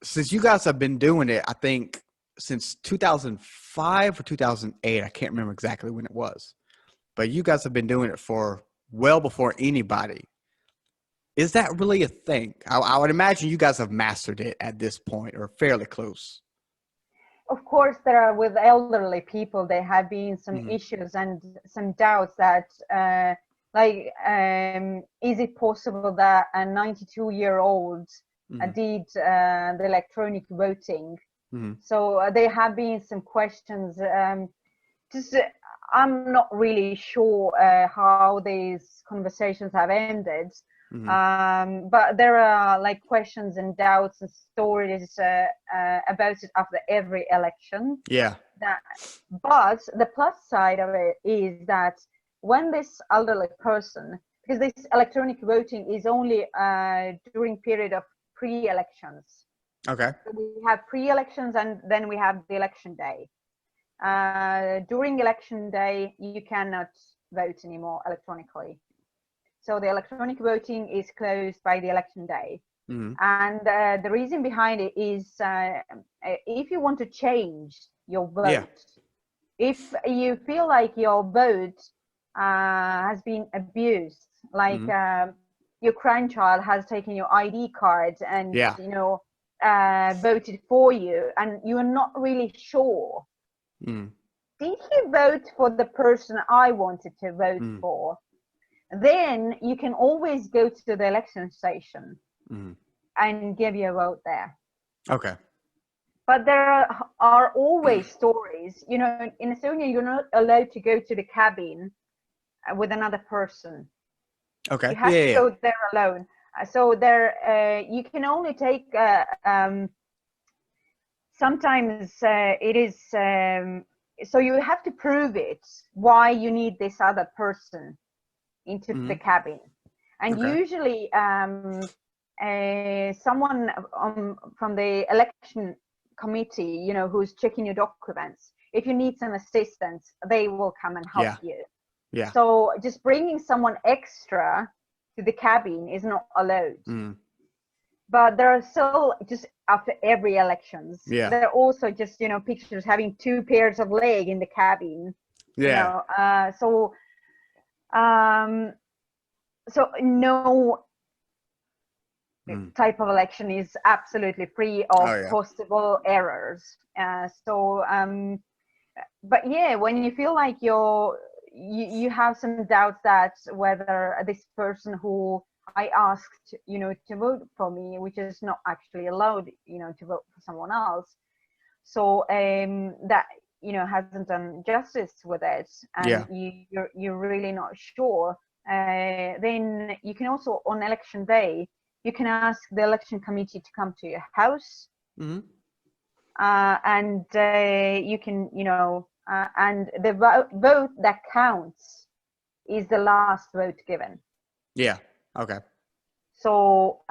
Since you guys have been doing it, I think since 2005 or 2008, I can't remember exactly when it was. but you guys have been doing it for well before anybody. Is that really a thing? I would imagine you guys have mastered it at this point, or fairly close. Of course, there are with elderly people, there have been some Mhm. issues and some doubts that, is it possible that a 92-year-old Mhm. did the electronic voting? Mhm. So there have been some questions. Just I'm not really sure how these conversations have ended. Mhm. But there are like questions and doubts and stories about it after every election. Yeah. But the plus side of it is that when this elderly person, because this electronic voting is only during period of pre-elections. Okay. So we have pre-elections and then we have the election day. During election day, you cannot vote anymore electronically. So the electronic voting is closed by the election day. Mhm. And the reason behind it is if you want to change your Yeah. vote, if you feel like your vote has been abused, like Mhm. your grandchild has taken your ID card and, Yeah. voted for you, and you're not really sure, Mhm. did he vote for the person I wanted to vote Mhm. for? Then you can always go to the election station Mhm. and give your vote there. Okay. But there are always stories. In Estonia, you're not allowed to go to the cabin with another person. Okay. You have Yeah. to Yeah. go there alone. So there, you can only take. Sometimes it is. So you have to prove it why you need this other person into the Mhm. cabin, and Okay. usually someone from the election committee, who's checking your documents, if you need some assistance, they will come and help Yeah. you. Yeah. So just bringing someone extra to the cabin is not allowed. Mhm. But there are still, just after every elections, Yeah. there are also just pictures having two pairs of leg in the cabin. Yeah. Um, so no Mhm. type of election is absolutely free of Oh yeah. possible errors. But yeah, when you feel like you have some doubts that whether this person who I asked, to vote for me, which is not actually allowed, to vote for someone else. So that hasn't done justice with it, and Yeah. you're really not sure. Then you can also, on election day, you can ask the election committee to come to your house, Mhm. and you can, and the vote that counts is the last vote given. Yeah. Okay. So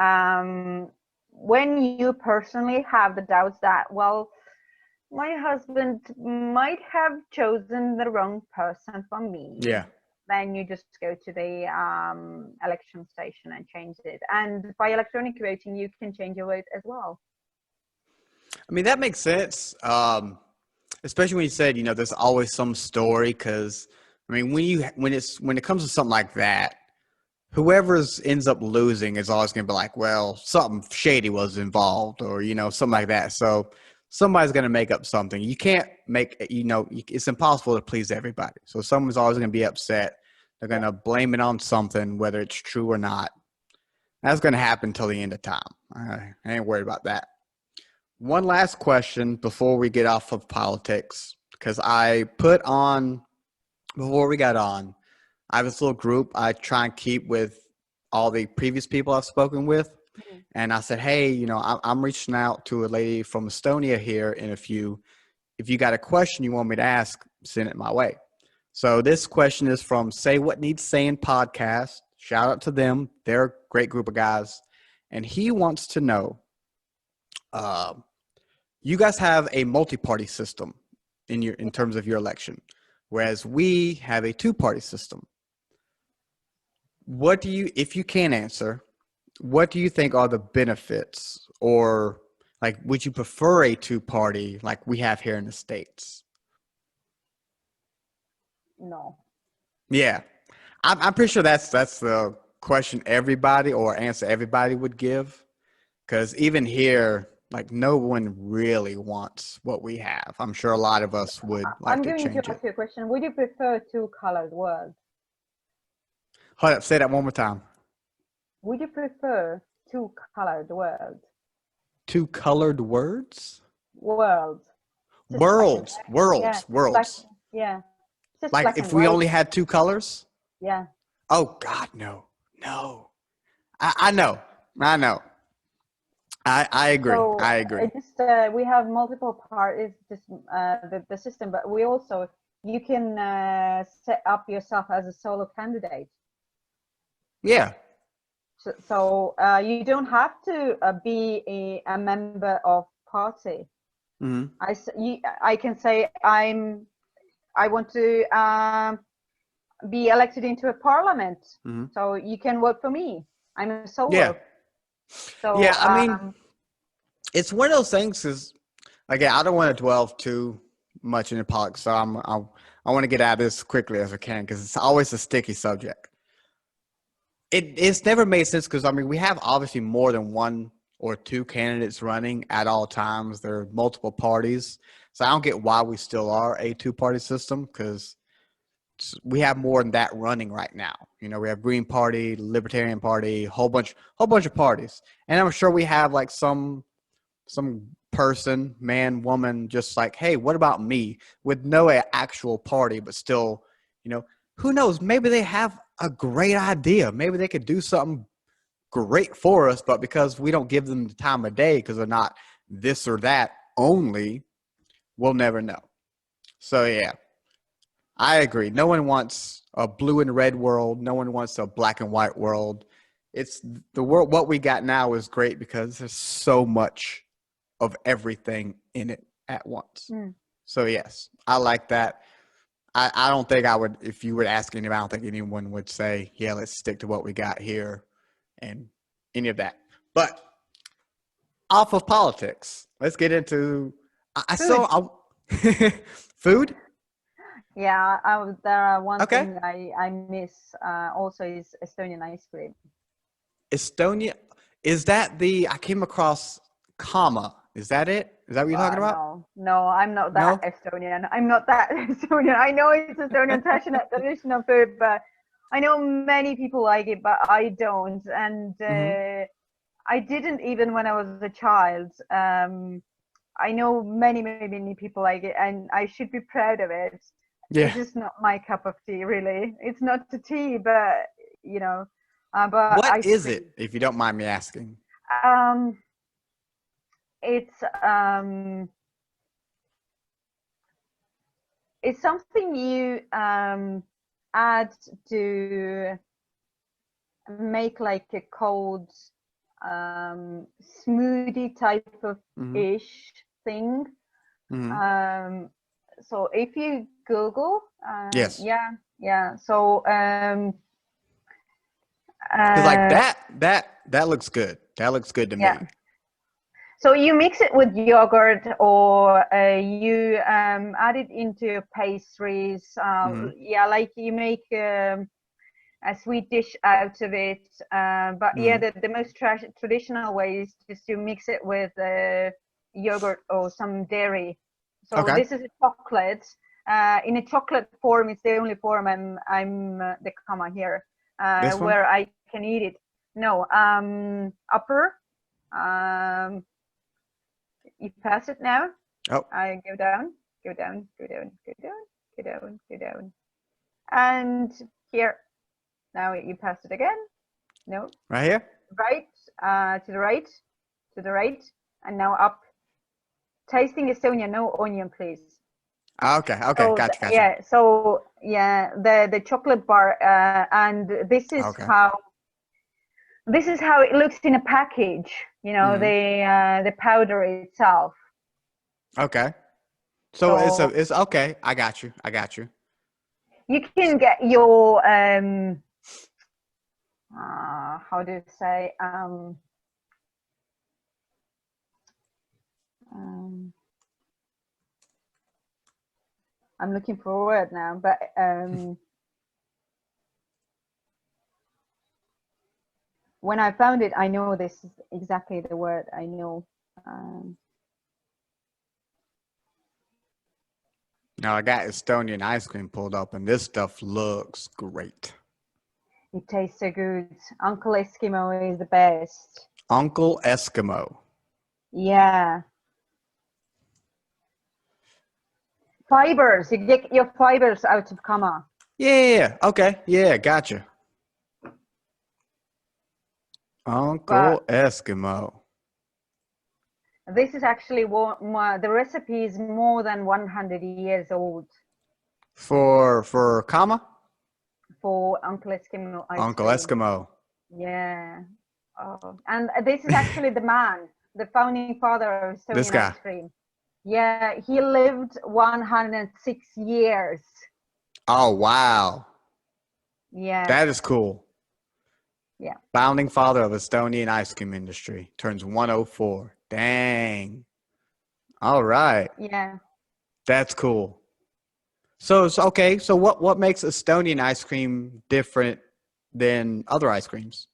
when you personally have the doubts that, well, my husband might have chosen the wrong person for me, Yeah. then you just go to the election station and change it. And by electronic voting, you can change your vote as well. I mean, that makes sense. Especially when you said, there's always some story. Because I mean, when it comes to something like that, whoever's ends up losing is always going to be like, well, something shady was involved, or something like that. So somebody's going to make up something. You can't make it's impossible to please everybody. So someone's always going to be upset. They're going to blame it on something, whether it's true or not. That's going to happen till the end of time. I ain't worried about that. One last question before we get off of politics, because I put on, before we got on, I have this little group I try and keep with all the previous people I've spoken with. Mhm. And I said, hey, I'm reaching out to a lady from Estonia here in if you got a question you want me to ask, send it my way. So this question is from Say What Needs Saying podcast. Shout out to them. They're a great group of guys. And he wants to know, uh, you guys have a multi-party system in terms of your election, whereas we have a two-party system. What do you, if you can answer, what do you think are the benefits, or like, would you prefer a two-party like we have here in the States? No. Yeah, I'm pretty sure that's the question everybody or answer everybody would give. Because even here, like no one really wants what we have. I'm sure a lot of us would like I'm to going to change it. ask you a question. Would you prefer two-colored world? Hold up, say that one more time. Would you prefer two-colored world? Two colored words? World. Just black and Worlds, white. Yeah, worlds, black. worlds. Yeah, just Like black and if we white. only had two colors? Yeah. Oh God, no, no. I know, I know. I agree. So I agree. it just we have multiple parts. It's just the system, but we also you can set up yourself as a solo candidate. Yeah. So you don't have to be a member of party. Hmm. I can say I want to be elected into a parliament. Hmm. So you can vote for me. I'm a Yeah. solo. Yeah. So I mean, it's one of those things. Is like I don't want to dwell too much into politics, so I want to get out of this quickly as I can because it's always a sticky subject. It's never made sense because I mean we have obviously more than one or two candidates running at all times. There are multiple parties, so I don't get why we still are a two-party system because we have more than that running right now. You know, we have Green Party, Libertarian Party, whole bunch of parties, and I'm sure we have like some person, man, woman, just like, hey, what about me? With no actual party, but still, you know, who knows? Maybe they have a great idea. Maybe they could do something great for us, but because we don't give them the time of day because they're not this or that only, we'll never know. So yeah, I agree. No one wants a blue and red world. No one wants a black and white world. It's the world. What we got now is great because there's so much of everything in it at once. mm, So yes, I like that. I don't think I would, if you were asking anybody, I don't think anyone would say, yeah, let's stick to what we got here and any of that. But off of politics, let's get into, I food. saw food. Yeah, there are one Okay. thing I miss also is Estonian ice cream. Estonia. Is that I came across comma. Is that it? Is that what you're talking about? No, no, I'm not that No? Estonian. I'm not that Estonian. I know it's Estonian traditional food, but I know many people like it, but I don't. And Hmm. I didn't even when I was a child. I know many people like it, and I should be proud of it. Yeah. It's just not my cup of tea, really. It's not the tea, but you know, but What ice is cream. it, if you don't mind me asking? Um, it's it's something you add to make like a cold smoothie type of Hmm. ish thing. Hmm. Um, so if you Google, Yes. yeah. So Because like uh, that looks good. That looks good to yeah. me. So you mix it with yogurt, or you add it into pastries. Hmm. Yeah, like you make a sweet dish out of it. But yeah, Hmm. the most traditional way is just to mix it with yogurt or some dairy. So Okay. this is a chocolate. In a chocolate form, it's the only form I'm the comma here This one. where I can eat it. No, upper. Um, you pass it now. Oh, I go down, go down, go down, go down, go down, go down, and here. Now you pass it again. No, right here. right, to the right, to the right, and now up. Tasting Estonia, no onion, please. Okay. Okay. So Gotcha. Gotcha. yeah, so yeah, the chocolate bar, and Okay. this is how it looks in a package. You know, Hmm. the powder itself. Okay. So So it's okay. I got you. I got you. you can get your how do you say um I'm looking for a word now, but when I found it, I know this is exactly the word I know. Now I got Estonian ice cream pulled up, and this stuff looks great. It tastes so good. Uncle Eskimo is the best. Uncle Eskimo. Yeah. Fibers. You get your fibers out of Kama. Yeah. Okay. Yeah. Gotcha. Uncle But Eskimo. this is actually the recipe is more than 100 years old For Kama? for Uncle Eskimo ice Uncle cream. Eskimo. Yeah. Oh. And this is actually the man, the founding father of This Estonian guy. ice cream. Yeah, he lived 106 years. Oh, wow. Yeah. That is cool. Yeah. Founding father of Estonian ice cream industry. Turns 104. Dang. All right. Yeah. That's cool. So, okay. So what makes Estonian ice cream different than other ice creams?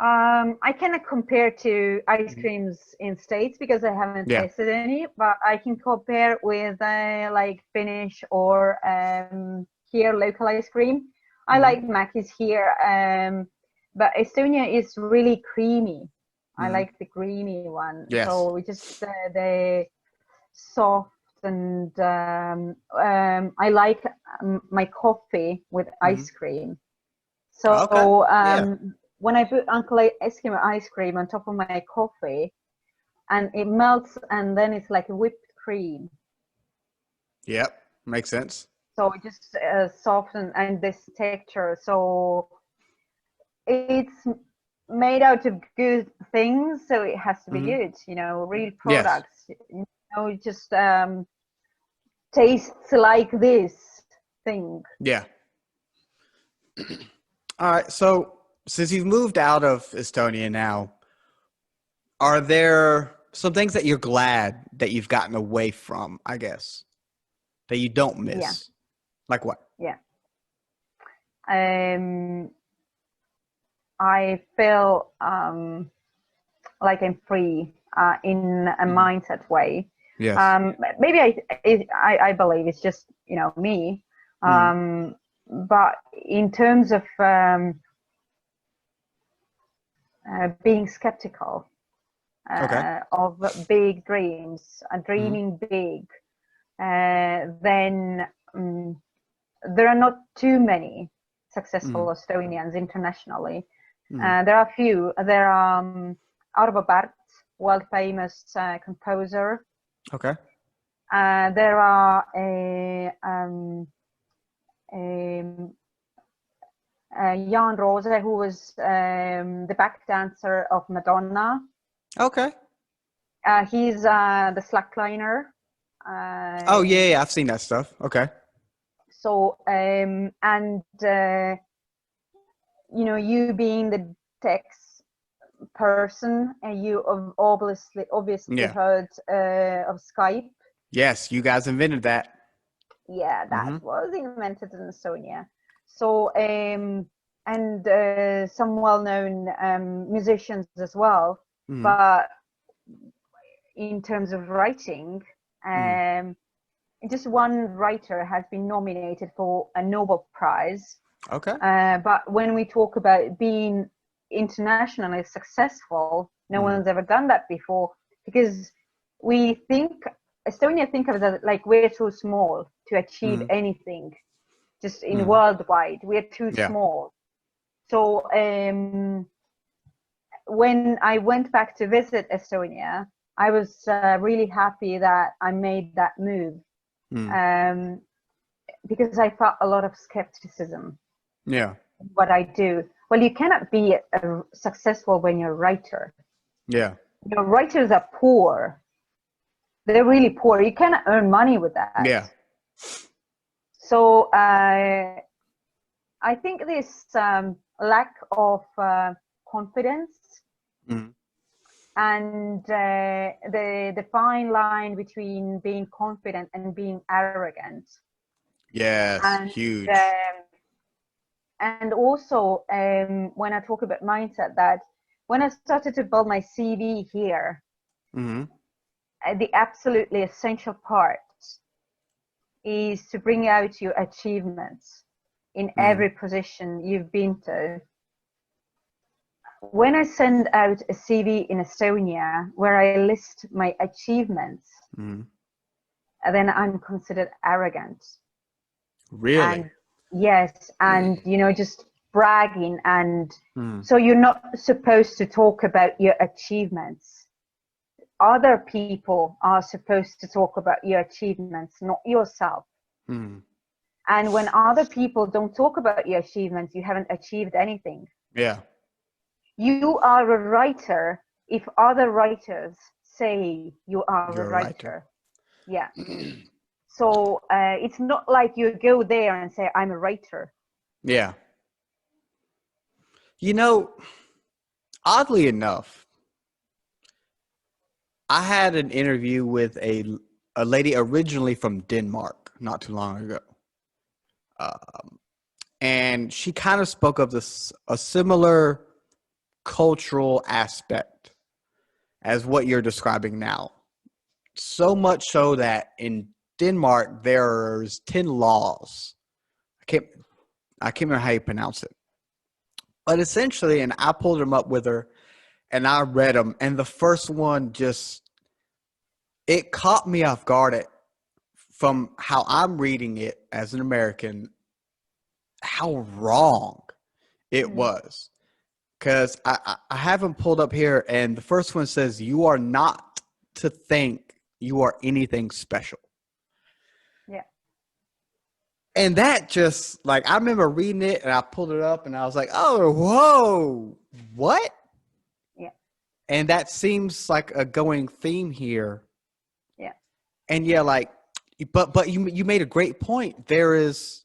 I cannot compare to ice creams in States because I haven't Yeah. tasted any, but I can compare with like Finnish or here local ice cream. I like Mackey's here, but Estonia is really creamy. I like the creamy one. Yes. So we just the soft and I like my coffee with ice cream. So Okay. when I put Uncle Eskimo ice cream on top of my coffee, and it melts, and then it's like a whipped cream. Yep. Makes sense. So it just soften and this texture. So it's made out of good things, so it has to be good. You know, real Yes. products. You know, it just tastes like this thing. Yeah. All right. So since you've moved out of Estonia now, are there some things that you're glad that you've gotten away from, I guess, that you don't Yeah, miss? Like what? yeah. I feel like I'm free in a mindset way. Yes. Maybe I believe it's just, you know, me. But in terms of being skeptical Okay. of big dreams, dreaming big, then there are not too many successful Estonians internationally. There are a few. There are Arvo Pärt, world famous composer. Okay. There are Jan Rose, who was the back dancer of Madonna. Okay. He's the slackliner. Oh yeah, I've seen that stuff. Okay. So and you know, you being the text person, and you have obviously Yeah. heard of Skype. Yes, you guys invented that. Yeah, that was invented in Estonia. So and some well-known musicians as well. But in terms of writing, just one writer has been nominated for a Nobel Prize. Okay. But when we talk about being internationally successful, no one's ever done that before, because Estonia think of it like we're too small to achieve anything, just in worldwide. We're too small. So when I went back to visit Estonia, I was really happy that I made that move, because I felt a lot of skepticism. Yeah. What I do. Well, you cannot be successful when you're a writer. Yeah. You know, writers are poor. They're really poor. You cannot earn money with that. Yeah. So I think this lack of confidence and the fine line between being confident and being arrogant. Yes. And, Huge. and also when I talk about mindset, that when I started to build my CV here, Mm-hmm. the absolutely essential part is to bring out your achievements in every position you've been to. When I send out a CV in Estonia where I list my achievements, then I'm considered arrogant. Really? And yes, and just bragging, and so you're not supposed to talk about your achievements. Other people are supposed to talk about your achievements, not yourself. And when other people don't talk about your achievements, you haven't achieved anything. Yeah. You are a writer if other writers say you are You're a a writer. Yeah. So it's not like you go there and say, I'm a writer. Yeah. You know, oddly enough, I had an interview with a lady originally from Denmark not too long ago. And she kind of spoke of a similar cultural aspect as what you're describing now. So much so that in Denmark, there's 10 laws. I can't remember how you pronounce it. But essentially, and I pulled them up with her and I read them. And the first one it caught me off guard from how I'm reading it as an American, how wrong it was. Because I have them pulled up here, and the first one says, you are not to think you are anything special. Yeah. And that just, like, I remember reading it, and I pulled it up, and I was like, oh, whoa, what? Yeah. And that seems like a going theme here. Yeah. And yeah, like, but you made a great point. There is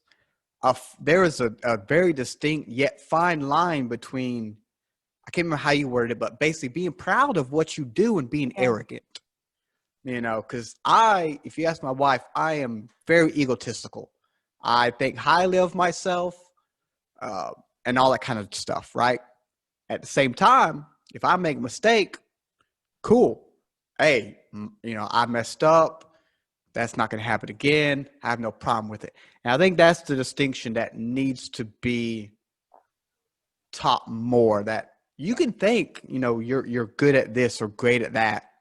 a very distinct yet fine line between, I can't remember how you worded it, but basically being proud of what you do and being arrogant. Because if you ask my wife, I am very egotistical. I think highly of myself and all that kind of stuff, right? At the same time, if I make a mistake, cool. Hey, I messed up. That's not going to happen again. I have no problem with it. And I think that's the distinction that needs to be taught more, that you can think, you're good at this or great at that,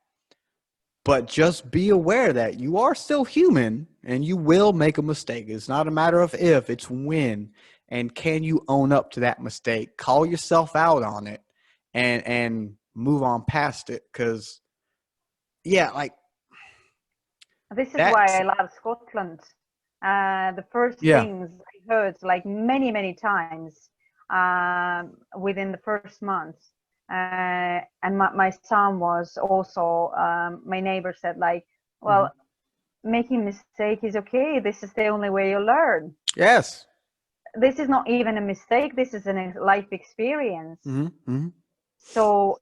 but just be aware that you are still human and you will make a mistake. It's not a matter of if, it's when. And can you own up to that mistake? Call yourself out on it and move on past it. Because, yeah, like, this is why I love Scotland. The first things I heard, like many times within the first month, and my son was also, my neighbor said, like, well, making mistake is okay. This is the only way you learn. Yes. This is not even a mistake. This is a life experience. So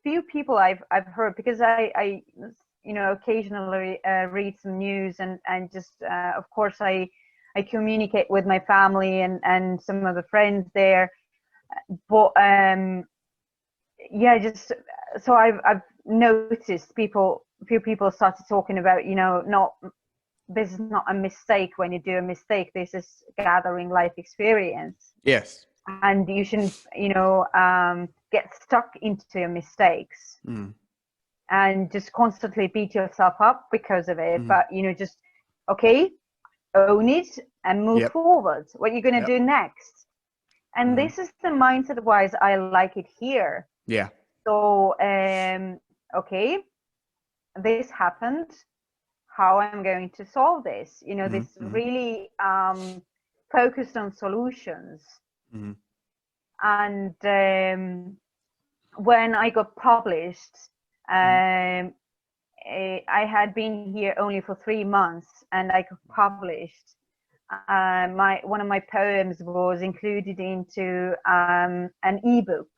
few people I've heard, because I occasionally read some news and just of course I communicate with my family and some of the friends there, but just so I've noticed few people started talking about, not, this is not a mistake. When you do a mistake, this is gathering life experience. Yes. And you shouldn't get stuck into your mistakes and just constantly beat yourself up because of it. But just own it and move forward. What you're going to do next. And this is the mindset wise I like it here. Yeah. So this happened, how I'm going to solve this, this really focused on solutions. And when I got published, I had been here only for 3 months, and I got published. One of my poems was included into an ebook,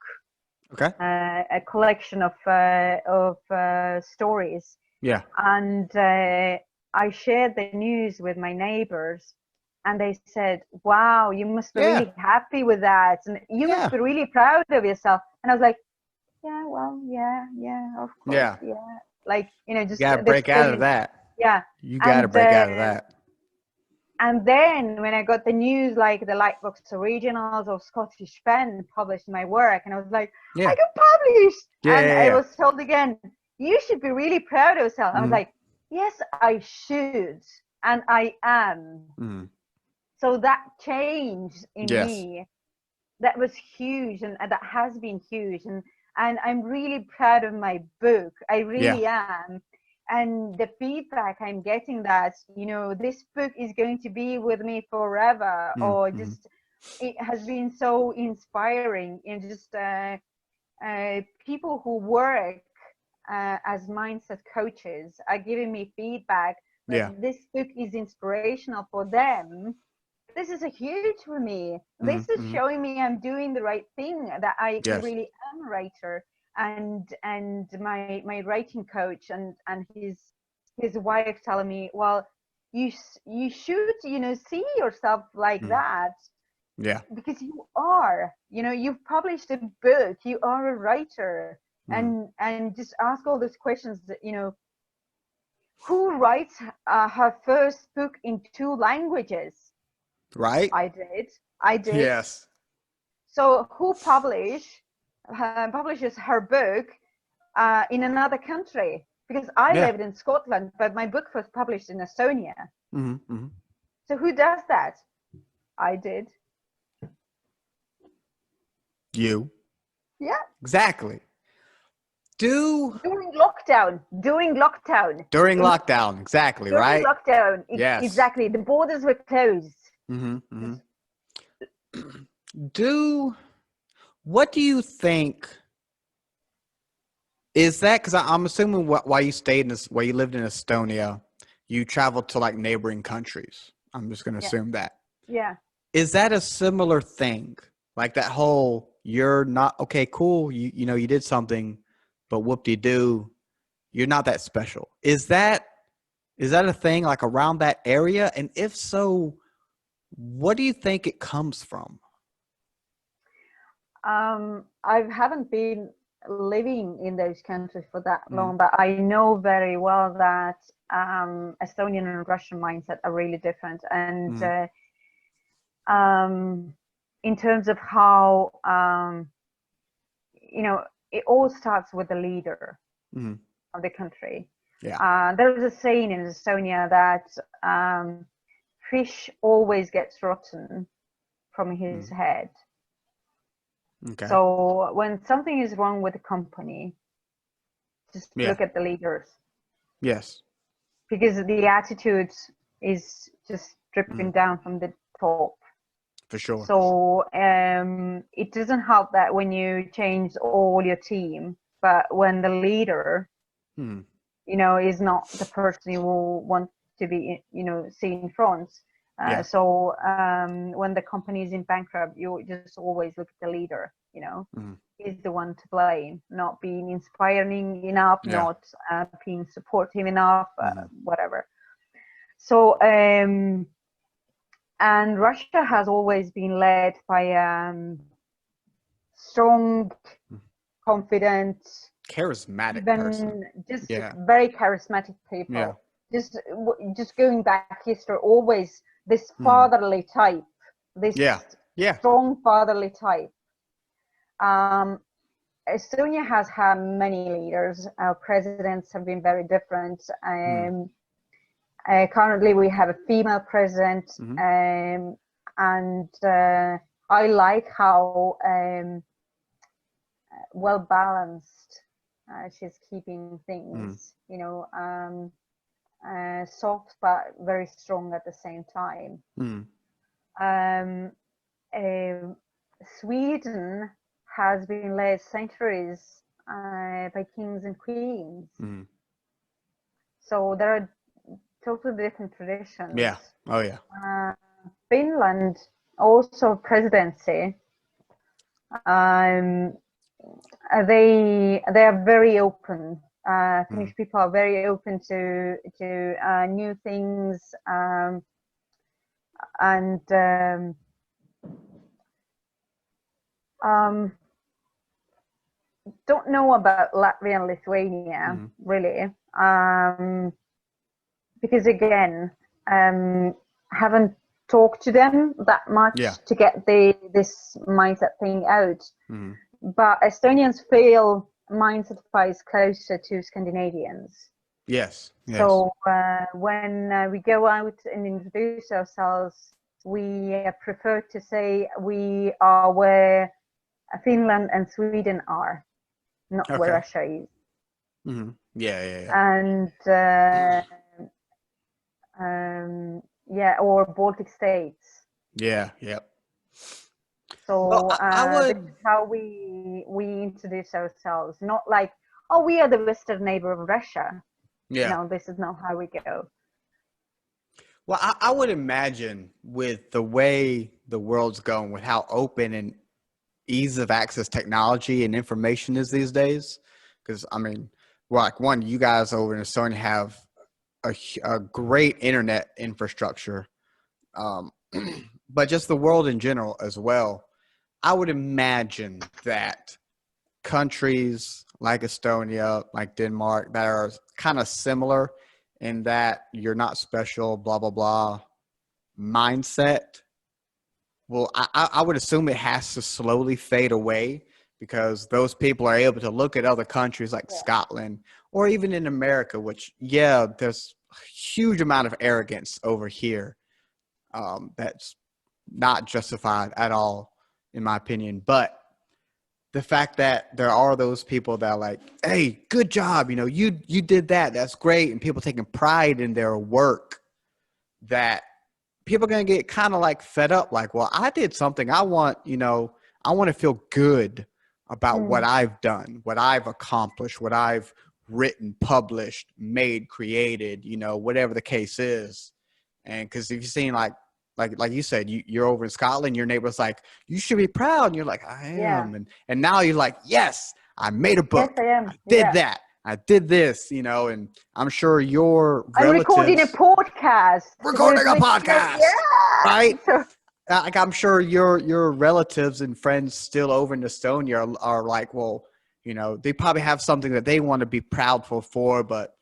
a collection of stories. Yeah. And I shared the news with my neighbors, and they said, wow, you must be Yeah. really happy with that, and you Yeah. must be really proud of yourself. And I was like, yeah, well, yeah, of course, Yeah. yeah. Like, You just gotta the break out of experience. that. Yeah. You gotta break out of that. And then when I got the news, like the Lightbox Originals or Scottish Pen published my work, and I was like, Yeah. I got published. Yeah, And yeah, I yeah. was told again, you should be really proud of yourself. I was Mhm. like, yes, I should. And I am. Mhm. So that change in Yes. me, that was huge, and that has been huge. And I'm really proud of my book. I really am. And the feedback I'm getting, that this book is going to be with me forever, or just it has been so inspiring. And just people who work as mindset coaches are giving me feedback that this book is inspirational for them. This is a huge for me. This is showing me I'm doing the right thing, that I really am a writer. And my writing coach and his wife telling me, well, you should see yourself like that, because you are, you've published a book, you are a writer. And just ask all those questions that, who writes her first book in 2 languages? Right? I did. Yes. So who publishes her book in another country? Because I lived in Scotland, but my book was published in Estonia. So who does that? I did. You. Yeah. Exactly. During lockdown. During lockdown. Exactly. During Right? lockdown. Yes. Exactly. The borders were closed. What do you think? Is that because I'm assuming why you why you lived in Estonia, you traveled to like neighboring countries. I'm just going to assume that. Yeah. Is that a similar thing? Like that whole, you're not, okay, cool. You did something, but whoop-de-doo, you're not that special. Is that a thing like around that area? And if so, what do you think it comes from? I haven't been living in those countries for that long, but I know very well that Estonian and Russian mindset are really different. And in terms of how, it all starts with the leader of the country. Yeah. There is a saying in Estonia that fish always gets rotten from his head. Okay. So when something is wrong with the company, just look at the leaders. Yes. Because the attitude is just dripping down from the top. For sure. So it doesn't help that when you change all your team, but when the leader, is not the person you will want to be, see in front. So when the company is in bankrupt, you just always look at the leader, is the one to blame, not being inspiring enough, not being supportive enough, whatever. So and Russia has always been led by strong, confident, charismatic person. Just very charismatic people. Just going back history, always this fatherly type, this strong fatherly type. Estonia has had many leaders. Our presidents have been very different. Currently, we have a female president, and I like how well balanced she's keeping things. Soft but very strong at the same time. Sweden has been led centuries by kings and queens. So there are totally different traditions. Yeah. Oh yeah. Finland also presidency. They are very open. Finnish people are very open to new things. and don't know about Latvia and Lithuania really, because again, haven't talked to them that much to get this mindset thing out. But Estonians feel mindset-wise closer to Scandinavians. Yes. So when we go out and introduce ourselves, we prefer to say we are where Finland and Sweden are, not where Russia is. And or Baltic states. So well, this is how we introduce ourselves. Not like, oh, we are the western neighbor of Russia. No, this is not how we go. Well, I would imagine with the way the world's going, with how open and ease of access technology and information is these days, because I mean, well, like one, you guys over in Estonia have a great internet infrastructure, but just the world in general as well. I would imagine that countries like Estonia, like Denmark, that are kind of similar in that you're not special, blah, blah, blah mindset. Well, I would assume it has to slowly fade away because those people are able to look at other countries like Scotland or even in America, which, there's a huge amount of arrogance over here that's not justified at all, in my opinion. But the fact that there are those people that are like, hey, good job, you did that, that's great, and people taking pride in their work, that people are going to get kind of like fed up, like, well, I did something, I want to feel good about what I've done, what I've accomplished, what I've written, published, made, created, whatever the case is. And because if you've seen like you said, you're over in Scotland, your neighbor's like, you should be proud. And you're like, I am. And now you're like, yes, I made a book. Yes, I am. I did that. I did this, and I'm sure your relatives. I'm recording a podcast. Recording a podcast. Yeah. Right? Like, I'm sure your relatives and friends still over in Estonia are like, well, they probably have something that they want to be proud for, but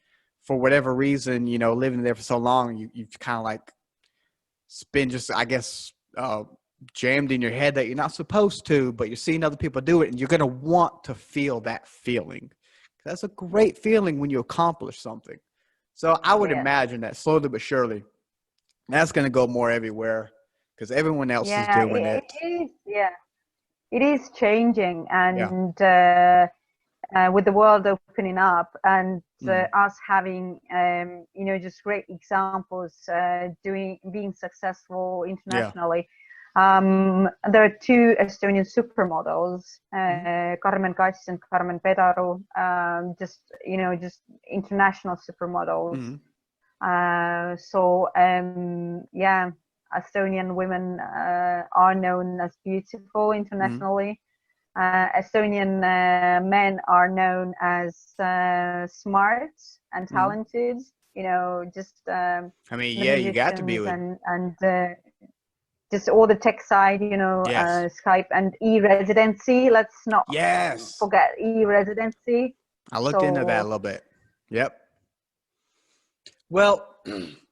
for whatever reason, living there for so long, you've kind of like, it's been just, I guess, jammed in your head that you're not supposed to, but you're seeing other people do it, and you're going to want to feel that feeling. That's a great feeling when you accomplish something. So I would imagine that slowly but surely, that's going to go more everywhere because everyone else is doing it. It is changing, and with the world opening up and us having just great examples being successful internationally. There are two Estonian supermodels, Karmen Kass and Karmen Pedaru, just international supermodels. Estonian women are known as beautiful internationally. Estonian men are known as smart and talented. you got to be with and just all the tech side. Skype and e-residency. Let's not forget e-residency. I looked into that a little bit. Yep. Well,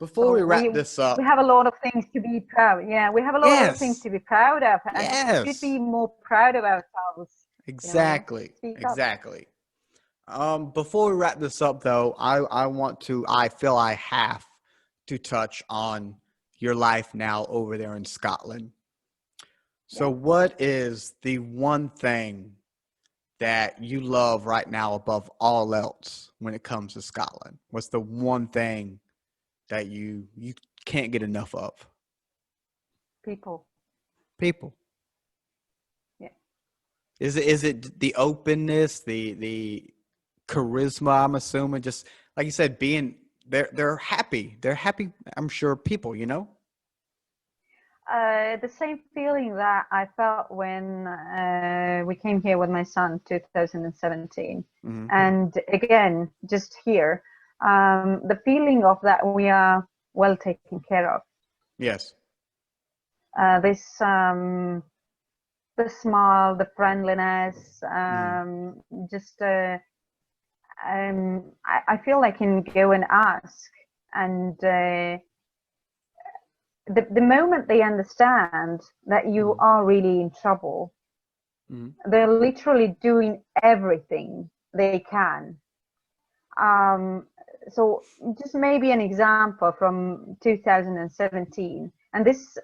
before we wrap this up, we have a lot of things to be proud. Yeah, we have a lot of things to be proud of, and we should be more proud of ourselves. Exactly. Before we wrap this up, though, I feel I have to touch on your life now over there in Scotland. So what is the one thing that you love right now above all else when it comes to Scotland? What's the one thing that you can't get enough of? People. Yeah. Is it the openness, the charisma? I'm assuming, just like you said, being they're happy. They're happy. I'm sure people, The same feeling that I felt when we came here with my son 2017. And again, just here, the feeling of that we are well taken care of. Yes. this the smile, the friendliness, just I feel I can go and ask, and the moment they understand that you are really in trouble, they're literally doing everything they can. So just maybe an example from 2017, and this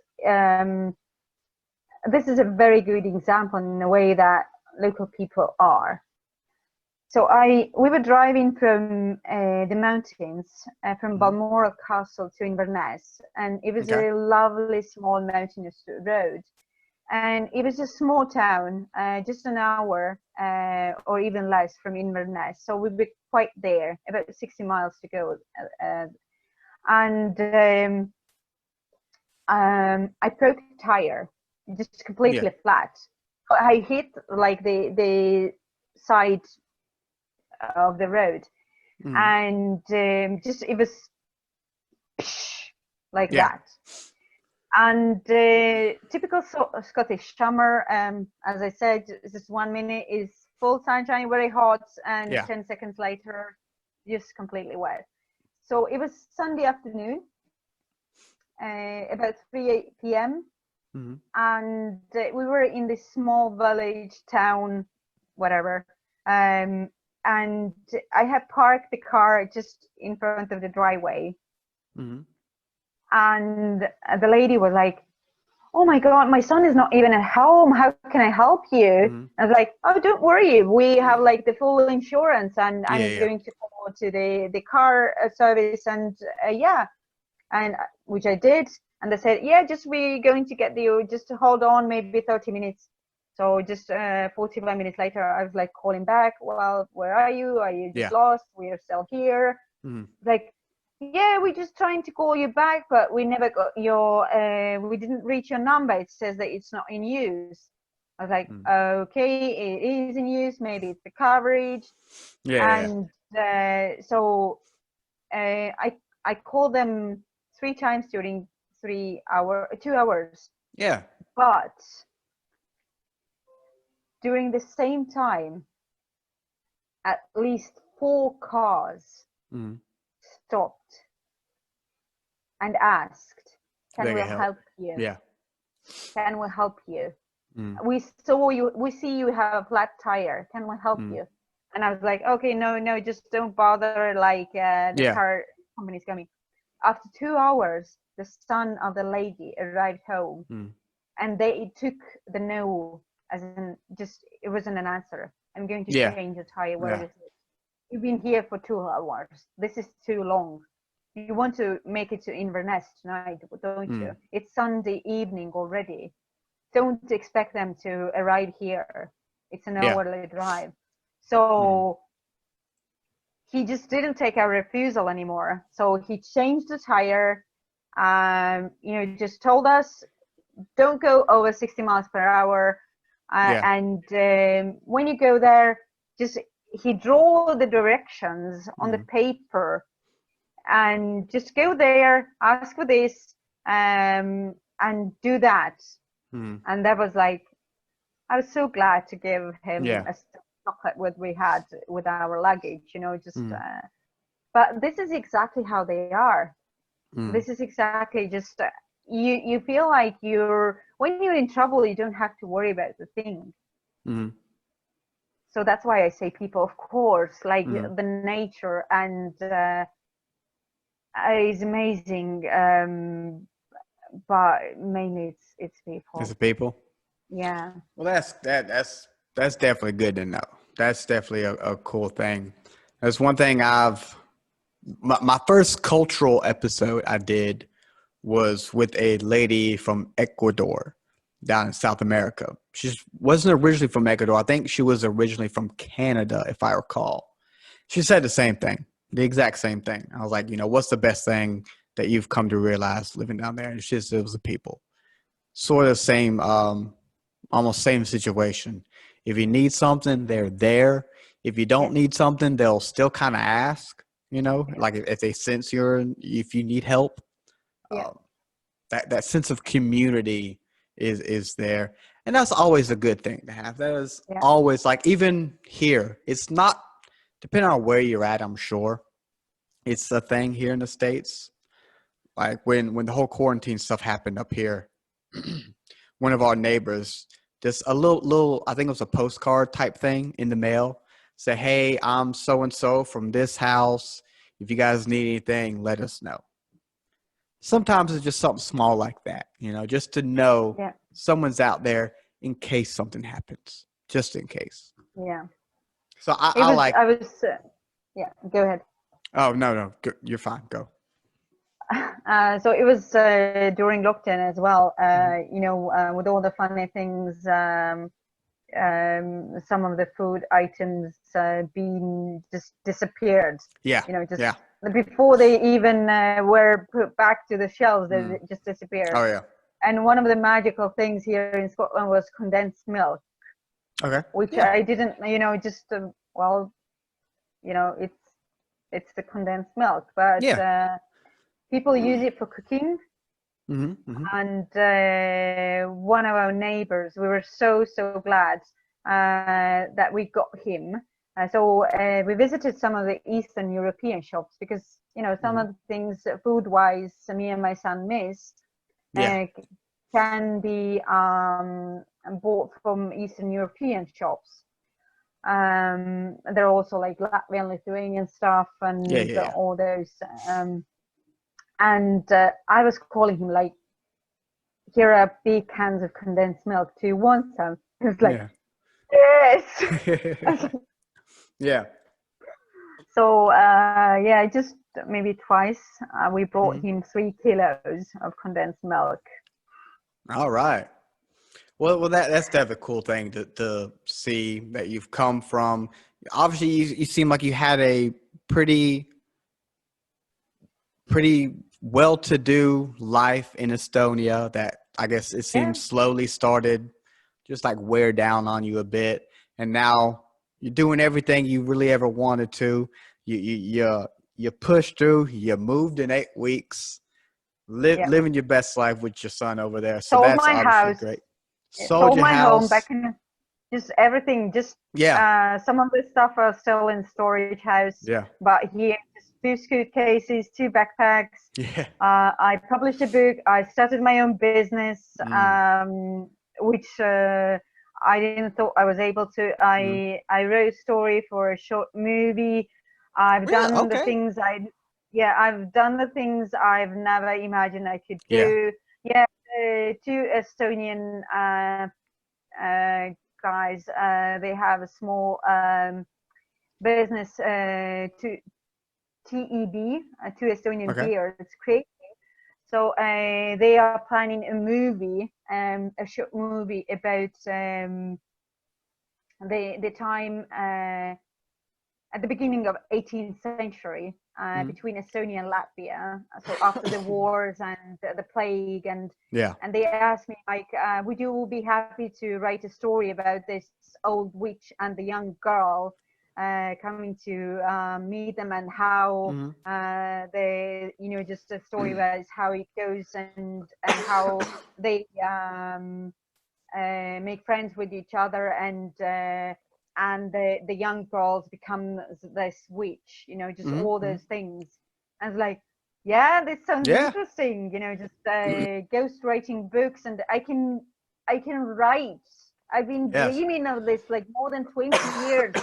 is a very good example in the way that local people are. So we were driving from the mountains, from Balmoral Castle to Inverness, and it was a lovely small mountainous road. And it was a small town, just an hour or even less from Inverness. So we were quite there, about 60 miles to go. And I broke a tire, just completely flat. I hit like the side of the road, and just it was like that. And typical Scottish summer, as I said, just 1 minute is full sunshine, very hot, and 10 seconds later, just completely wet. So it was Sunday afternoon, about 3 p.m. And we were in this small village, town, whatever. And I had parked the car just in front of the driveway. And the lady was like, "Oh my God, my son is not even at home. How can I help you?" I was like, "Oh, don't worry. We have like the full insurance, and I'm going to call to the car service, and and which I did." And they said, "Yeah, just we're going to get you. Just hold on, maybe 30 minutes." So just 45 minutes later, I was like calling back. "Well, where are you? Are you just lost? We're still here." Like, "Yeah, we're just trying to call you back, but we never got your, we didn't reach your number. It says that it's not in use." I was like, "Okay, it is in use. Maybe it's the coverage." And so I called them 3 times during 2 hours. But during the same time, at least 4 cars stopped and asked, "Can we help you? Can we help you? We see you have a flat tire. Can we help you?" And I was like, "Okay, no, just don't bother. Like the car company is coming." After 2 hours, the son of the lady arrived home, and they took the no as in just it wasn't an answer. "I'm going to change the tire. Where is it? You've been here for 2 hours. This is too long. You want to make it to Inverness tonight, don't you? It's Sunday evening already. Don't expect them to arrive here. It's an hourly drive." So he just didn't take our refusal anymore. So he changed the tire, just told us, "Don't go over 60 miles per hour. And when you go there, he drew the directions on the paper, and just go there, ask for this, and do that." And that was like, I was so glad to give him a chocolate what we had with our luggage, but this is exactly how they are. This is exactly just you feel like when you're in trouble, you don't have to worry about the thing. So that's why I say people, of course, like the nature and is amazing, but mainly it's people. It's the people. Yeah. Well, that's definitely good to know. That's definitely a cool thing. That's one thing my first cultural episode I did was with a lady from Ecuador down in South America. She wasn't originally from Ecuador. I think she was originally from Canada, if I recall. She said the same thing, the exact same thing. I was like, what's the best thing that you've come to realize living down there? And she said it was the people. Sort of same, almost same situation. If you need something, they're there. If you don't need something, they'll still kind of ask, like if they sense if you need help. that sense of community is there, and that's always a good thing to have. That is Yeah. always, like, even here, it's not, depending on where you're at, I'm sure it's a thing here in the States. Like when the whole quarantine stuff happened up here, one of our neighbors, just a little, I think it was a postcard type thing in the mail, say, "Hey, I'm so and so from this house. If you guys need anything, let us know." Sometimes it's just something small like that, just to know Yeah. someone's out there in case something happens, just in case. Yeah. So It I was. like. I was. Yeah. Go ahead. Oh, no, you're fine. Go. So it was during lockdown as well. Mhm. With all the funny things, some of the food items being just disappeared. Yeah, Just yeah. before they even were put back to the shelves, they Mm. just disappeared. Oh, yeah. And one of the magical things here in Scotland was condensed milk, Okay. which Yeah. I didn't, just well, it's the condensed milk, but Yeah. people use it for cooking. Hmm. Hmm. And one of our neighbors, we were so glad that we got him. So we visited some of the Eastern European shops because some Hmm. of the things food wise me and my son miss Yeah. can be bought from Eastern European shops. They're also like Latvian, Lithuanian stuff Yeah. and Yeah. all those. And I was calling him like, "Here are big cans of condensed milk. Do you want some?" He was like, Yeah. "Yes." Yeah. Yeah. So yeah, just maybe twice we brought Mhm. him 3 kilos of condensed milk. All right. Well, that's definitely a cool thing to see that you've come from. Obviously, you seem like you had a pretty well-to-do life in Estonia that, I guess, it Yeah, seems slowly started just like wear down on you a bit, and now you're doing everything you really ever wanted to. You pushed through. You moved in 8 weeks, yeah. living your best life with your son over there. So Sold that's my obviously house, great. Sold sold your my home back house. in, just everything. Just Yeah. some of the stuff are still in storage house, Yeah. but here just 2 suitcases, 2 backpacks. Yeah. I published a book. I started my own business, Mm. which I didn't thought I was able to. Mm. I wrote a story for a short movie. I've Really? done the Okay. things I've done the things I've never imagined I could Yeah. do. Yeah, 2 Estonian uh, guys. They have a small business to TEB, 2 Estonian Okay. beers. It's creating. So they are planning a movie, a short movie about the time at the beginning of 18th century Mm. between Estonia and Latvia. So after the wars and the plague, Yeah. and they asked me like, would you be happy to write a story about this old witch and the young girl coming to meet them, and how Mm. just a story about how it goes, and how they make friends with each other, and the young girls become this witch, just Mm. all Mm. those things. And it's like, yeah, this sounds Yeah. interesting, just ghost writing books, and I can write. I've been Yes. dreaming of this like more than 20 years.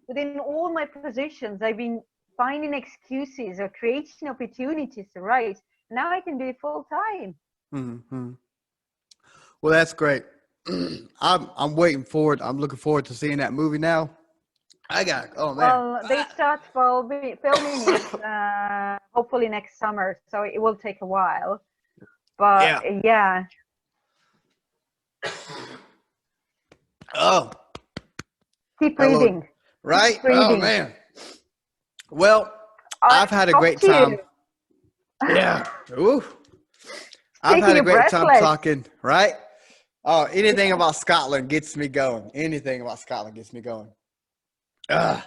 Within all my positions, I've been finding excuses or creating opportunities to write. Now I can do it full time. Mm-hmm. Well, that's great. I'm waiting forward. I'm looking forward to seeing that movie now. Oh man. Well, they start filming it hopefully next summer, so it will take a while. But Yeah. yeah, Oh, keep hello. reading, Right? keep Oh reading. man. Well, I I've had a love great time. to. Yeah. Ooh. I've Taking had a you great time breathless. talking, right? Oh, anything Yeah, about Scotland gets me going. Anything about Scotland gets me going. Ah.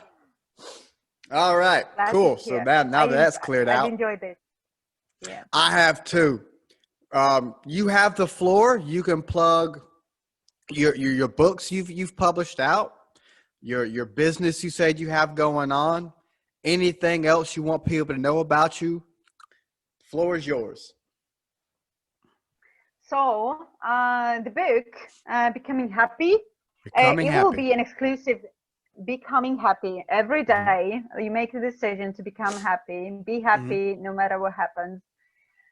All right. glad to Cool. So hear. now that that's cleared I've out, enjoyed this. Yeah. I have too. You have the floor. You can plug your books you've published out, your business you said you have going on, anything else you want people to know about you. Floor is yours. So the book, Becoming Happy, Becoming it will happy. be an exclusive. Becoming happy every Mhm. day. You make the decision to become happy. Be Mhm. happy no matter what happens.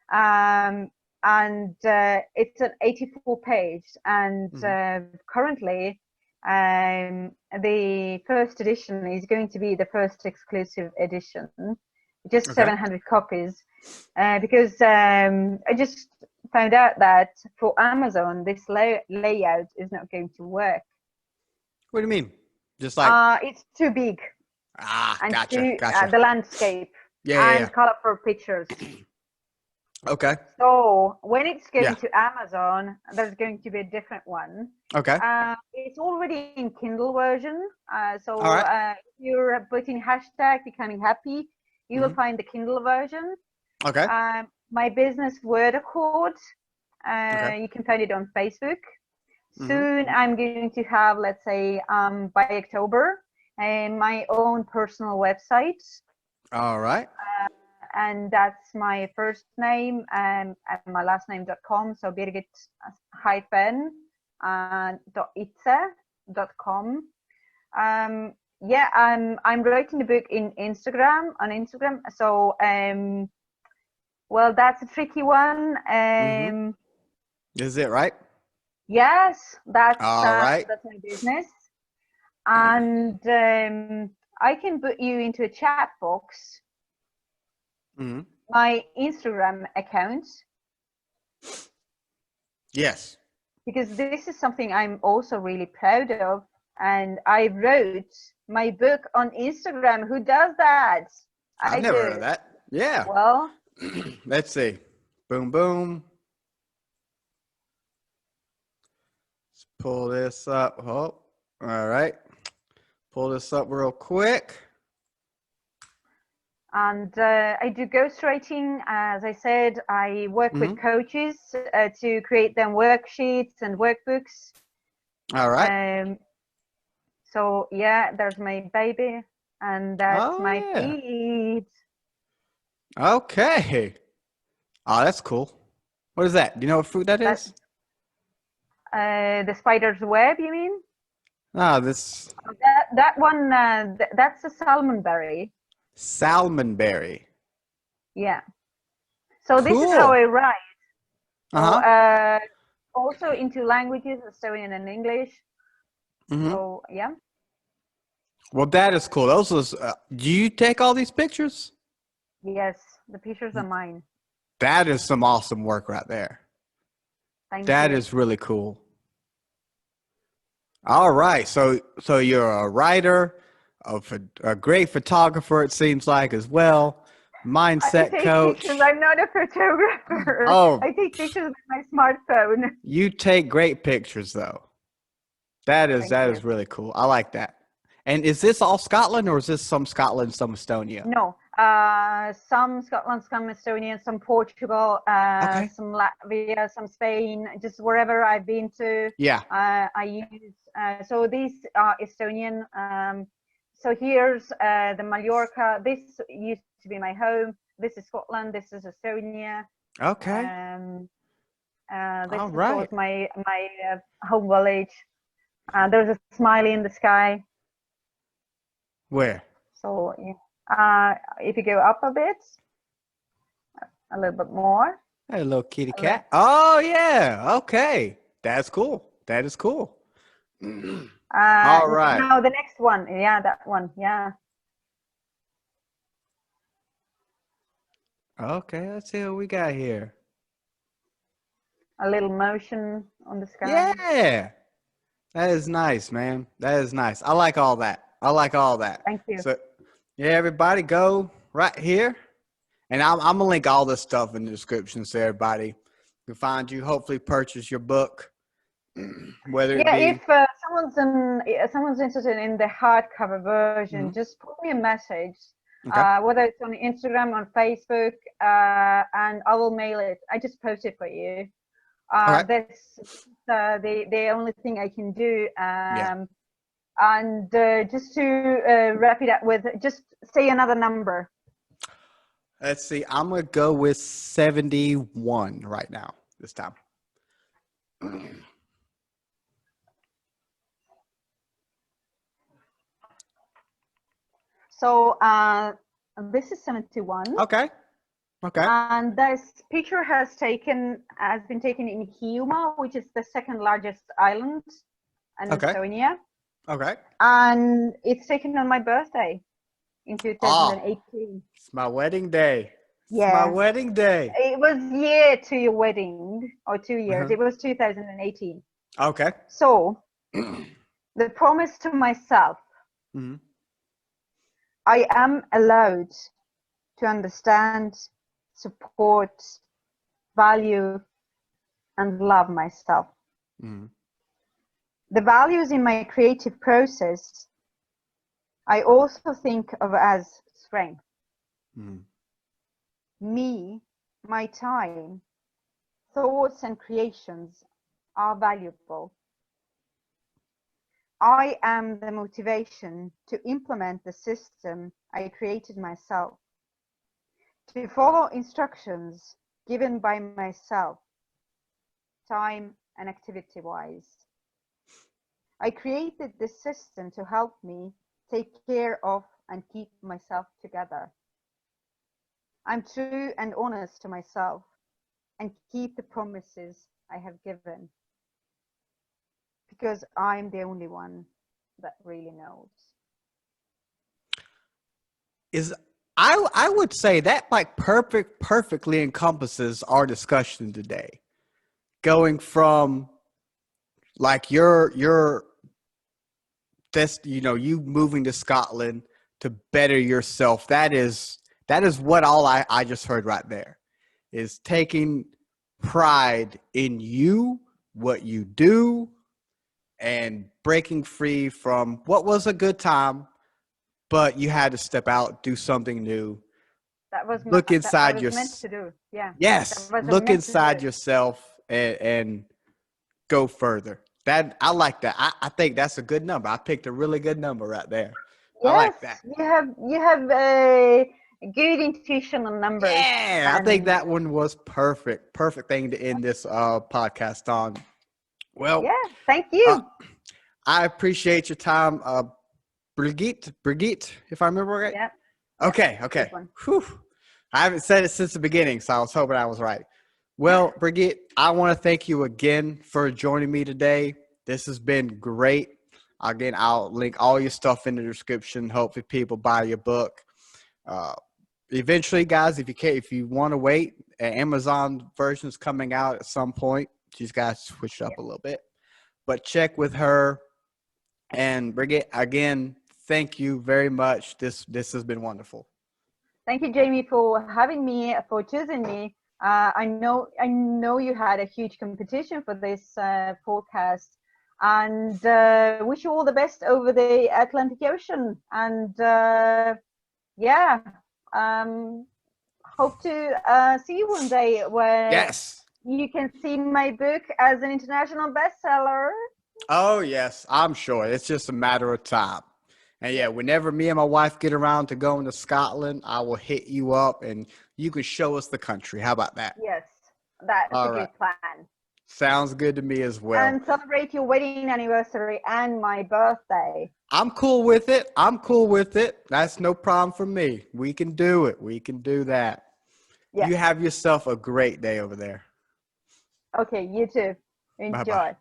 And it's an 84 page. And Mhm. currently, the first edition is going to be the first exclusive edition, just Okay. 700 copies. Because I just found out that for Amazon, this layout is not going to work. What do you mean? Just like It's too big and gotcha, too gotcha. the landscape Yeah, yeah, and colorful pictures. yeah. Okay. So when it's Yeah. going to Amazon, there's going to be a different one. Okay. It's already in Kindle version. All right. If you're putting hashtag becoming happy, you will Mhm. find the Kindle version. Okay. My business word accord, Okay. you can find it on Facebook. Mhm. Soon I'm going to have, let's say, by October, my own personal website. All right. And that's my first name and my last name.com. So Birgit hyphen .itse.com. Yeah, I'm writing the book on Instagram. So well, that's a tricky one. Mhm. Is it right? Yes, All right. that's my business. And I can put you into a chat box, Mhm. my Instagram account, Yes. because this is something I'm also really proud of. And I wrote my book on Instagram. Who does that? I've I never heard of do. that. Yeah. Well, Let's see. Boom, boom. Let's pull this up. Oh, all right. Pull this up real quick. and I do ghostwriting. As I said, I work with Mhm. coaches to create them worksheets and workbooks. All right. So yeah, there's my baby, and that's Oh my yeah. feet. Okay. Oh, that's cool. What is that? Do you know what fruit that That is? the spider's web, you mean? Ah, this That one, that's a salmon berry. salmonberry. Yeah. So this is how Cool. I write. So Uh-huh. also into languages, Estonian and English. Mm-hmm. So yeah. Well, that is cool. Those was, do you take all these pictures? Yes, the pictures are mine. That is some awesome work right there. Thank That you. is really cool. All right. So you're a writer, a great photographer, it seems like, as well. I Mindset take pictures. coach. I'm not a photographer. I Oh, take pictures with my smartphone. you take great pictures though. Thank That you. is really cool. I like that. And is this all Scotland or is this some Scotland, some Estonia? No, some Scotland, some Estonia, some Portugal, Okay. some Latvia, some Spain, just wherever I've been to, Yeah. I use. So these are Estonian. So here's the Mallorca. This used to be my home. This is Scotland. This is Estonia. Okay. This All is, of course, right. my home village. There's a smiley in the sky. Where? So if you go up a bit, a little bit more. Hey, little kitty a li- cat. Oh yeah. Okay. That's cool. That is cool. All right. Now the next one, yeah, that one, yeah, Okay. Let's see what we got here. a little motion on the sky. Yeah. That is nice, man. That is nice. I like all that. I like all that. Thank you. So, yeah, everybody go right here. And I'm going to link all this stuff in the description so everybody can find you. Hopefully, purchase your book, whether it Yeah, be. if someone's interested in the hardcover version, Mhm. just put me a message. Okay. Whether it's on Instagram, on Facebook, and I will mail it. I just post it for you. Okay. That's the only thing I can do. Yeah. And just to wrap it up with, just say another number. Let's see. I'm gonna go with 71 right now. This time. So this is 71. Okay. Okay. And this picture has been taken in Hiiumaa, which is the second largest island in Okay. Estonia. Okay. And it's taken on my birthday in Oh, 2018. it's my wedding day. It's my Yeah. wedding day. It was year to your wedding, or 2 years. Uh-huh. It was 2018. Okay. So the promise to myself, Hmm. I am allowed to understand, support, value, and love myself. Hmm. The values in my creative process, I also think of as strength. Hmm. Me, my time, thoughts, and creations are valuable. I am the motivation to implement the system I created myself, to follow instructions given by myself, time and activity wise. I created this system to help me take care of and keep myself together. I'm true and honest to myself and keep the promises I have given, because I'm the only one that really knows. Is I would say that like perfectly encompasses our discussion today. Going from like your this you moving to Scotland to better yourself. That is what all I just heard right there is taking pride in you, what you do, and breaking free from what was a good time, but you had to step out, do something new, look That I inside was your meant to do. Yeah, that yes, was look meant to do. inside yourself and go further. That I like that. I think that's a good number. I picked a really good number right there. I Yes, like that. you have a good intuition on numbers, Yeah, I think and that one was perfect. Perfect thing to end this podcast on. Well, yeah, thank uh, you. I appreciate your time, Birgit, if I remember right. Yeah, yeah, Okay, good okay. one. Whew. I haven't said it since the beginning, so I was hoping I was right. Well, Birgit, I want to thank you again for joining me today. This has been great. Again, I'll link all your stuff in the description. Hopefully, people buy your book. Uh, Eventually, guys, if you want to wait, an Amazon version is coming out at some point. She's got to switch it up a little bit, but check with her. And Birgit, again, thank you very much. This has been wonderful. Thank you, Jamie, for having me, for choosing me. I know you had a huge competition for this podcast, and wish you all the best over the Atlantic Ocean. And yeah, um, hope to see you one day where Yes. you can see my book as an international bestseller. Oh, yes, I'm sure. It's just a matter of time. And yeah, whenever me and my wife get around to going to Scotland, I will hit you up and you can show us the country. How about that? Yes, that's a All right. good plan. Sounds good to me as well. And celebrate your wedding anniversary and my birthday. I'm cool with it. I'm cool with it. That's no problem for me. We can do it. We can do that. Yeah. You have yourself a great day over there. Okay, you too. Bye bye. Enjoy.